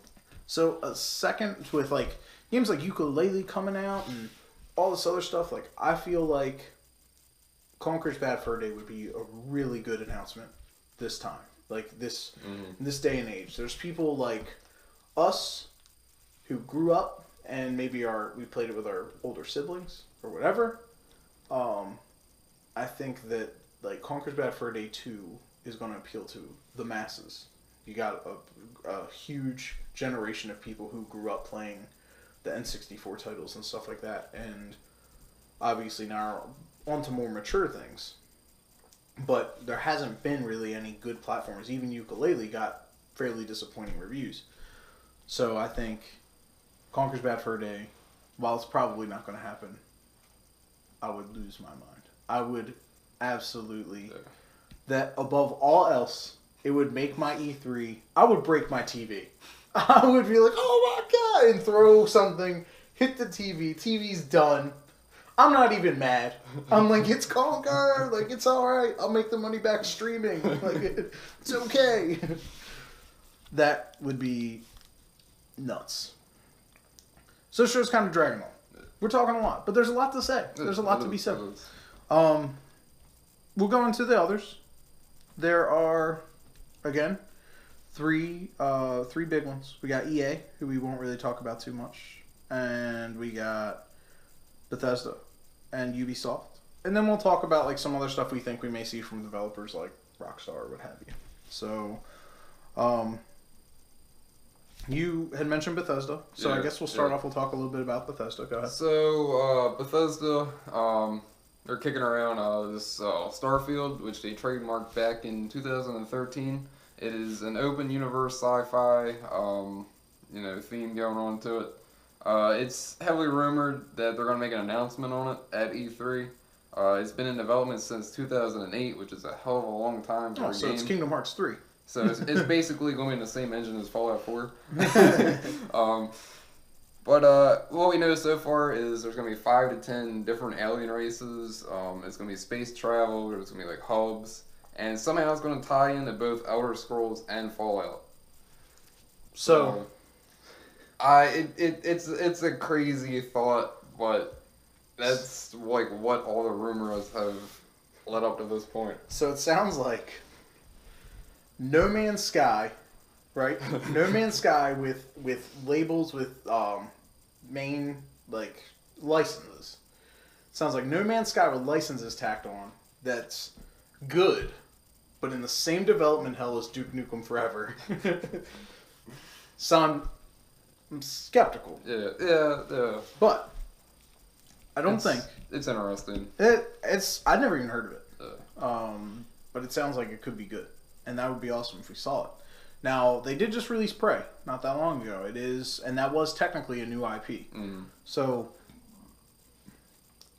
So, a second with, like, games like Ukulele coming out and all this other stuff, like, I feel like Conker's Bad Fur Day would be a really good announcement this time. Like, this day and age. There's people like us who grew up and maybe we played it with our older siblings or whatever. I think that, like, Conker's Bad Fur Day 2 is going to appeal to the masses. You got a huge generation of people who grew up playing the N64 titles and stuff like that, and obviously now on to more mature things. But there hasn't been really any good platformers. Even Ukulele got fairly disappointing reviews. So I think Conker's Bad Fur Day, while it's probably not going to happen, I would lose my mind. I would absolutely, that above all else, it would make my E3, I would break my TV. I would be like, oh my god, and throw something, hit the TV, TV's done. I'm not even mad. I'm like, it's Conker, like, it's alright, I'll make the money back streaming, like, it's okay. That would be nuts. So the show's kind of dragging on. We're talking a lot, but there's a lot to say. There's a lot to be said. We'll go into the others. There are, again, three big ones. We got EA, who we won't really talk about too much, and we got Bethesda and Ubisoft, and then we'll talk about like some other stuff we think we may see from developers like Rockstar or what have you. So, you had mentioned Bethesda, so yeah, I guess we'll start off. We'll talk a little bit about Bethesda. Go ahead. So Bethesda, they're kicking around this Starfield, which they trademarked back in 2013. It is an open universe sci-fi, theme going on to it. It's heavily rumored that they're going to make an announcement on it at E3. It's been in development since 2008, which is a hell of a long time for a so game. it's Kingdom Hearts 3. So it's basically going in the same engine as Fallout 4. But what we know so far is there's going to be 5 to 10 different alien races. It's going to be space travel. There's going to be like hubs. And somehow it's going to tie into both Elder Scrolls and Fallout. So, it's a crazy thought, but that's like what all the rumors have led up to this point. So it sounds like No Man's Sky, right? No Man's Sky with labels with main like licenses. Sounds like No Man's Sky with licenses tacked on. That's good, but in the same development hell as Duke Nukem Forever. Son, I'm skeptical. Yeah. But I don't think it's interesting. I'd never even heard of it. Yeah. But it sounds like it could be good, and that would be awesome if we saw it. Now they did just release Prey not that long ago. It is, and that was technically a new IP. Mm. So,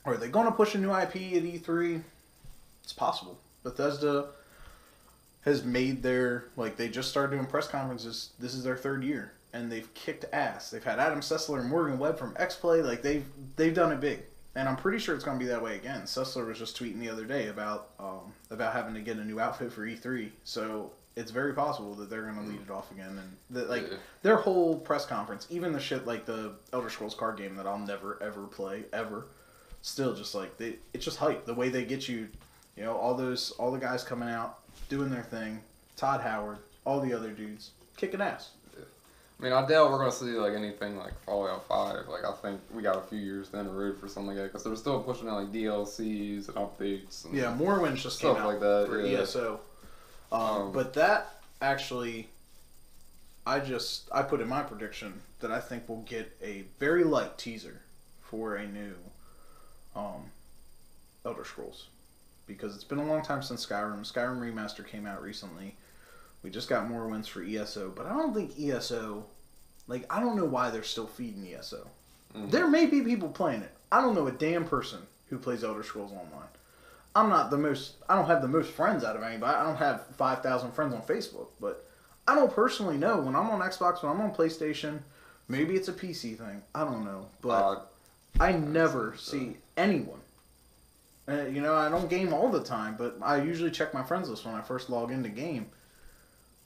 are they going to push a new IP at E3? It's possible. Bethesda has made their, like, they just started doing press conferences. This is their 3rd year, and they've kicked ass. They've had Adam Sessler and Morgan Webb from X-Play. Like, they've done it big, and I'm pretty sure it's going to be that way again. Sessler was just tweeting the other day about having to get a new outfit for E3. So it's very possible that they're going to lead it off again, and that, their whole press conference, even the shit like the Elder Scrolls card game that I'll never ever play ever, still just like it's just hype. The way they get you, you know, all the guys coming out doing their thing, Todd Howard, all the other dudes kicking ass. I mean, I doubt we're going to see like anything like Fallout 5. Like, I think we got a few years down the road for something like that, because they're still pushing out like DLCs and updates. And Morrowind just came out like that for ESO. But that actually, I put in my prediction that I think we'll get a very light teaser for a new Elder Scrolls, because it's been a long time since Skyrim. Skyrim Remaster came out recently. We just got more wins for ESO, but I don't think ESO, like, I don't know why they're still feeding ESO. Mm-hmm. There may be people playing it. I don't know a damn person who plays Elder Scrolls Online. I don't have the most friends out of anybody. I don't have 5,000 friends on Facebook, but I don't personally know when I'm on Xbox, when I'm on PlayStation, maybe it's a PC thing. I don't know, but I never see anyone. You know, I don't game all the time, but I usually check my friends list when I first log into game.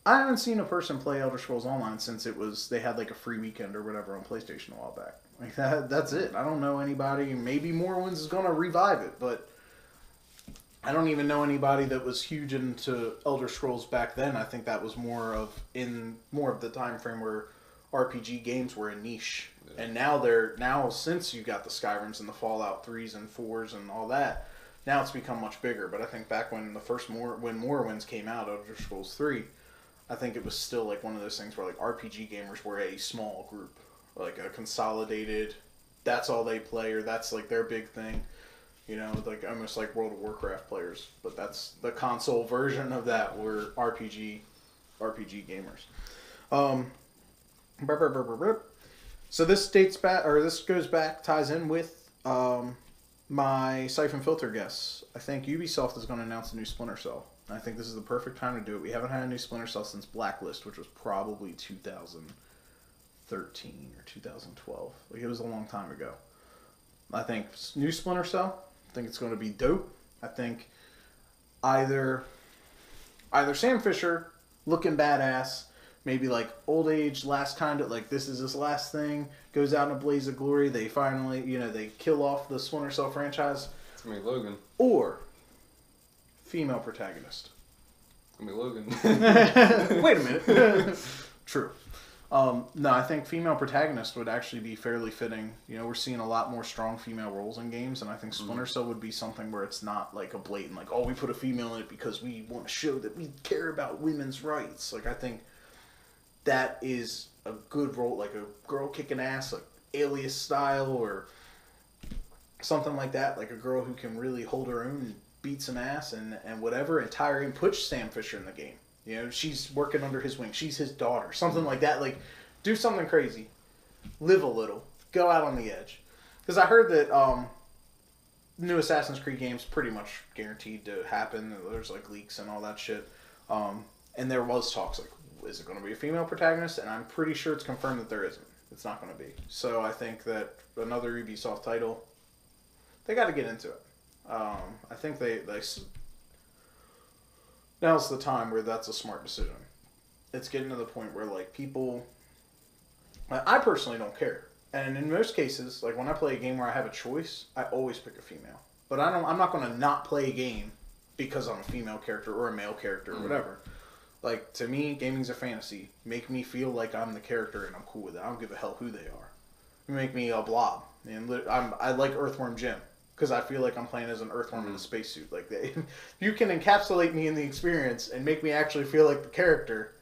I haven't seen a person play Elder Scrolls Online since they had like a free weekend or whatever on PlayStation a while back. Like that's it. I don't know anybody. Maybe Morrowind is going to revive it, but I don't even know anybody that was huge into Elder Scrolls back then. I think that was more of the time frame where RPG games were a niche. Yeah. And now since you got the Skyrims and the Fallout 3s and 4s and all that, now it's become much bigger. But I think back when when Morrowinds came out, Elder Scrolls 3, I think it was still like one of those things where like RPG gamers were a small group, like a consolidated, that's all they play, or that's like their big thing. You know, like almost like World of Warcraft players, but that's the console version of that. Were RPG gamers. So this ties in with my Siphon Filter guess. I think Ubisoft is going to announce a new Splinter Cell. I think this is the perfect time to do it. We haven't had a new Splinter Cell since Blacklist, which was probably 2013 or 2012. Like, it was a long time ago. I think new Splinter Cell, I think it's going to be dope. I think either Sam Fisher looking badass, maybe like old age, last kind of like this is his last thing, goes out in a blaze of glory. They finally, they kill off the Splinter Cell franchise. It's going to be Logan. Or female protagonist. It's going to be Logan. Wait a minute. True. No, I think female protagonist would actually be fairly fitting. We're seeing a lot more strong female roles in games, and I think Splinter Cell would be something where it's not like a blatant, like, oh, we put a female in it because we want to show that we care about women's rights. Like, I think that is a good role, like a girl kicking ass, like Alias style, or something like that, like a girl who can really hold her own and beat some ass and whatever, and tie her and put Sam Fisher in the game. She's working under his wing. She's his daughter. Something like that. Like, do something crazy. Live a little. Go out on the edge. Because I heard that new Assassin's Creed games pretty much guaranteed to happen. There's like leaks and all that shit. And there was talks like, is it going to be a female protagonist? And I'm pretty sure it's confirmed that there isn't. It's not going to be. So I think that another Ubisoft title, they got to get into it. I think they now's the time where that's a smart decision. It's getting to the point where like people, I personally don't care. And in most cases, like when I play a game where I have a choice, I always pick a female. But I'm not going to not play a game because I'm a female character or a male character or whatever. Like, to me, gaming's a fantasy. Make me feel like I'm the character and I'm cool with it. I don't give a hell who they are. You make me a blob. And I like Earthworm Jim because I feel like I'm playing as an earthworm in a spacesuit. Like, you can encapsulate me in the experience and make me actually feel like the character,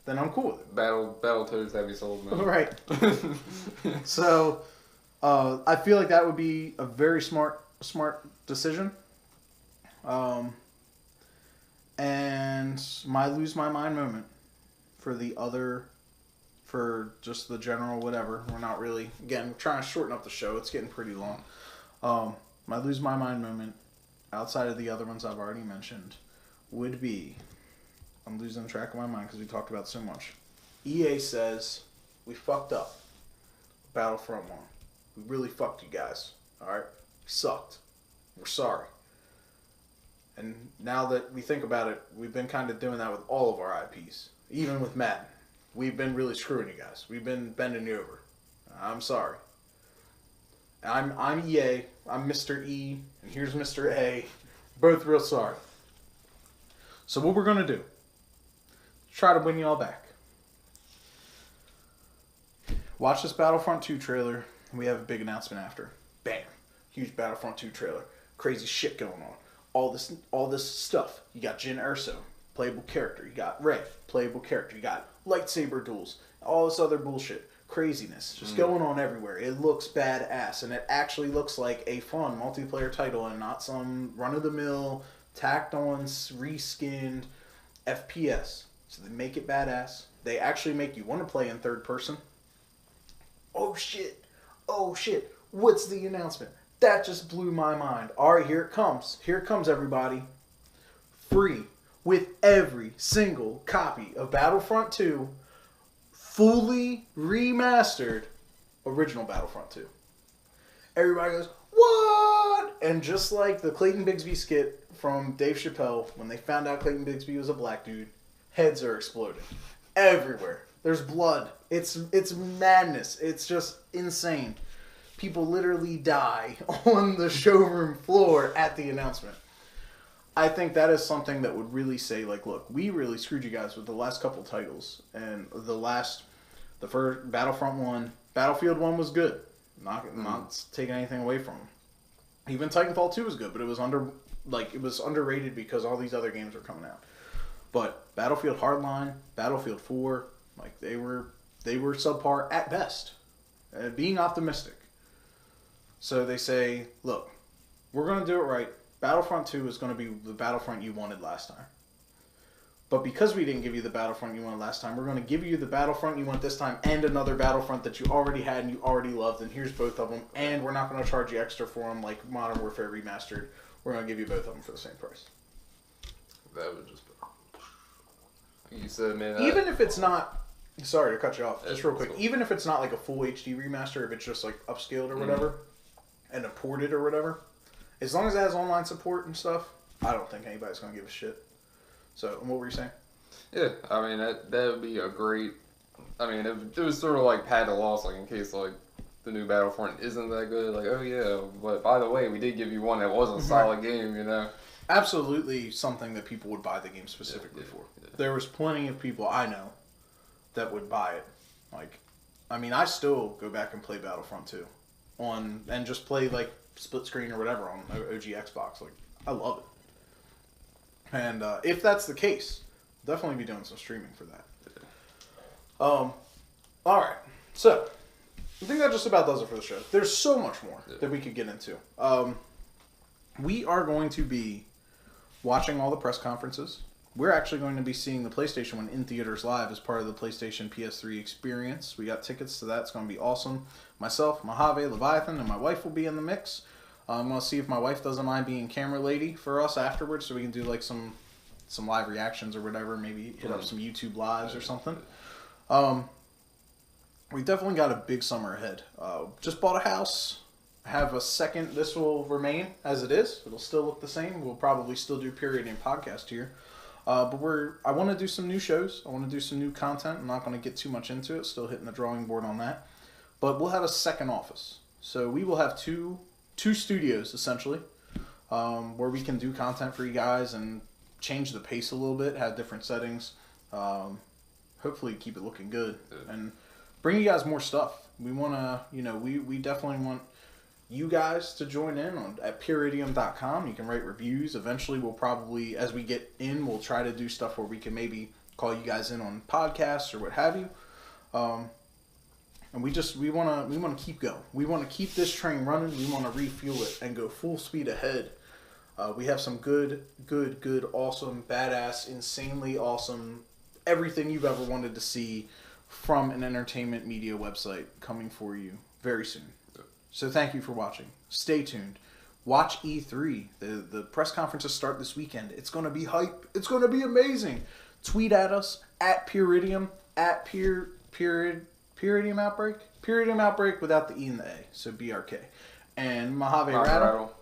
then I'm cool with it. Battletoads have you sold, man. Right. So, I feel like that would be a very smart decision. And my lose my mind moment for just the general whatever. We're not really, again, trying to shorten up the show. It's getting pretty long. My lose my mind moment, outside of the other ones I've already mentioned, would be, I'm losing track of my mind because we talked about so much. EA says, we fucked up. Battlefront 1. We really fucked you guys. Alright? We sucked. We're sorry. And now that we think about it, we've been kind of doing that with all of our IPs. Even with Madden. We've been really screwing you guys. We've been bending you over. I'm sorry. I'm EA. I'm Mr. E. And here's Mr. A. Both real sorry. So what we're going to do, try to win y'all back. Watch this Battlefront 2 trailer. And we have a big announcement after. Bam. Huge Battlefront 2 trailer. Crazy shit going on. All this stuff. You got Jyn Erso, playable character. You got Rey, playable character. You got lightsaber duels. All this other bullshit. Craziness. Just going on everywhere. It looks badass. And it actually looks like a fun multiplayer title and not some run-of-the-mill, tacked-on, reskinned FPS. So they make it badass. They actually make you want to play in third person. Oh shit. Oh shit. What's the announcement? That just blew my mind. Alright, here it comes. Here it comes, everybody. Free. With every single copy of Battlefront 2. Fully remastered. Original Battlefront 2. Everybody goes, what? And just like the Clayton Bigsby skit from Dave Chappelle, when they found out Clayton Bigsby was a black dude, heads are exploding. Everywhere. There's blood. It's madness. It's just insane. People literally die on the showroom floor at the announcement. I think that is something that would really say, like, look, we really screwed you guys with the last couple titles. And the first Battlefront 1, Battlefield 1 was good. Not taking anything away from them. Even Titanfall 2 was good, but it was underrated because all these other games were coming out. But Battlefield Hardline, Battlefield 4, like, they were subpar at best. Being optimistic. So they say, look, we're going to do it right. Battlefront 2 is going to be the Battlefront you wanted last time. But because we didn't give you the Battlefront you wanted last time, we're going to give you the Battlefront you want this time and another Battlefront that you already had and you already loved, and here's both of them, and we're not going to charge you extra for them like Modern Warfare Remastered. We're going to give you both of them for the same price. That would just be... You said, man... Even if it's not... Sorry to cut you off, just real quick. Even if it's not like a full HD remaster, if it's just like upscaled or whatever, and ported or whatever, as long as it has online support and stuff, I don't think anybody's going to give a shit. So, what were you saying? Yeah, I mean, that would be a great... I mean, it was sort of like pad to loss, like in case like the new Battlefront isn't that good. Like, oh yeah, but by the way, we did give you one that was a solid game, you know? Absolutely something that people would buy the game specifically for. Yeah. There was plenty of people I know that would buy it. Like, I mean, I still go back and play Battlefront 2 and just play like split screen or whatever on OG Xbox. Like, I love it. And if that's the case, I'll definitely be doing some streaming for that. All right. So, I think that just about does it for the show. There's so much more that we could get into. We are going to be watching all the press conferences. We're actually going to be seeing the PlayStation 1 in theaters live as part of the PlayStation PS3 experience. We got tickets to that. It's going to be awesome. Myself, Mojave, Leviathan, and my wife will be in the mix. I'm gonna see if my wife doesn't mind being camera lady for us afterwards, so we can do like some live reactions or whatever. Maybe hit up some YouTube lives or something. We definitely got a big summer ahead. Just bought a house. Have a second. This will remain as it is. It'll still look the same. We'll probably still do Peeridium podcast here. But I want to do some new shows. I want to do some new content. I'm not going to get too much into it. Still hitting the drawing board on that. But we'll have a second office. So we will have two studios, essentially, where we can do content for you guys and change the pace a little bit, have different settings. Hopefully keep it looking good. And bring you guys more stuff. We want to, we definitely want you guys to join in at Peeridium.com. You can write reviews. Eventually, we'll probably, as we get in, we'll try to do stuff where we can maybe call you guys in on podcasts or what have you. And we want to keep going. We want to keep this train running. We want to refuel it and go full speed ahead. We have some good, awesome, badass, insanely awesome, everything you've ever wanted to see from an entertainment media website coming for you very soon. So thank you for watching. Stay tuned. Watch E3. The press conferences start this weekend. It's going to be hype. It's going to be amazing. Tweet at us at Peeridium, at Peeridium Outbreak. Peeridium Outbreak without the E and the A. So BRK. And Mojave Rattle.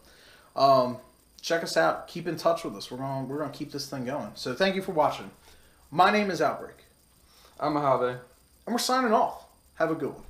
Check us out. Keep in touch with us. We're going to keep this thing going. So thank you for watching. My name is OutBREAK. I'm Mojave. And we're signing off. Have a good one.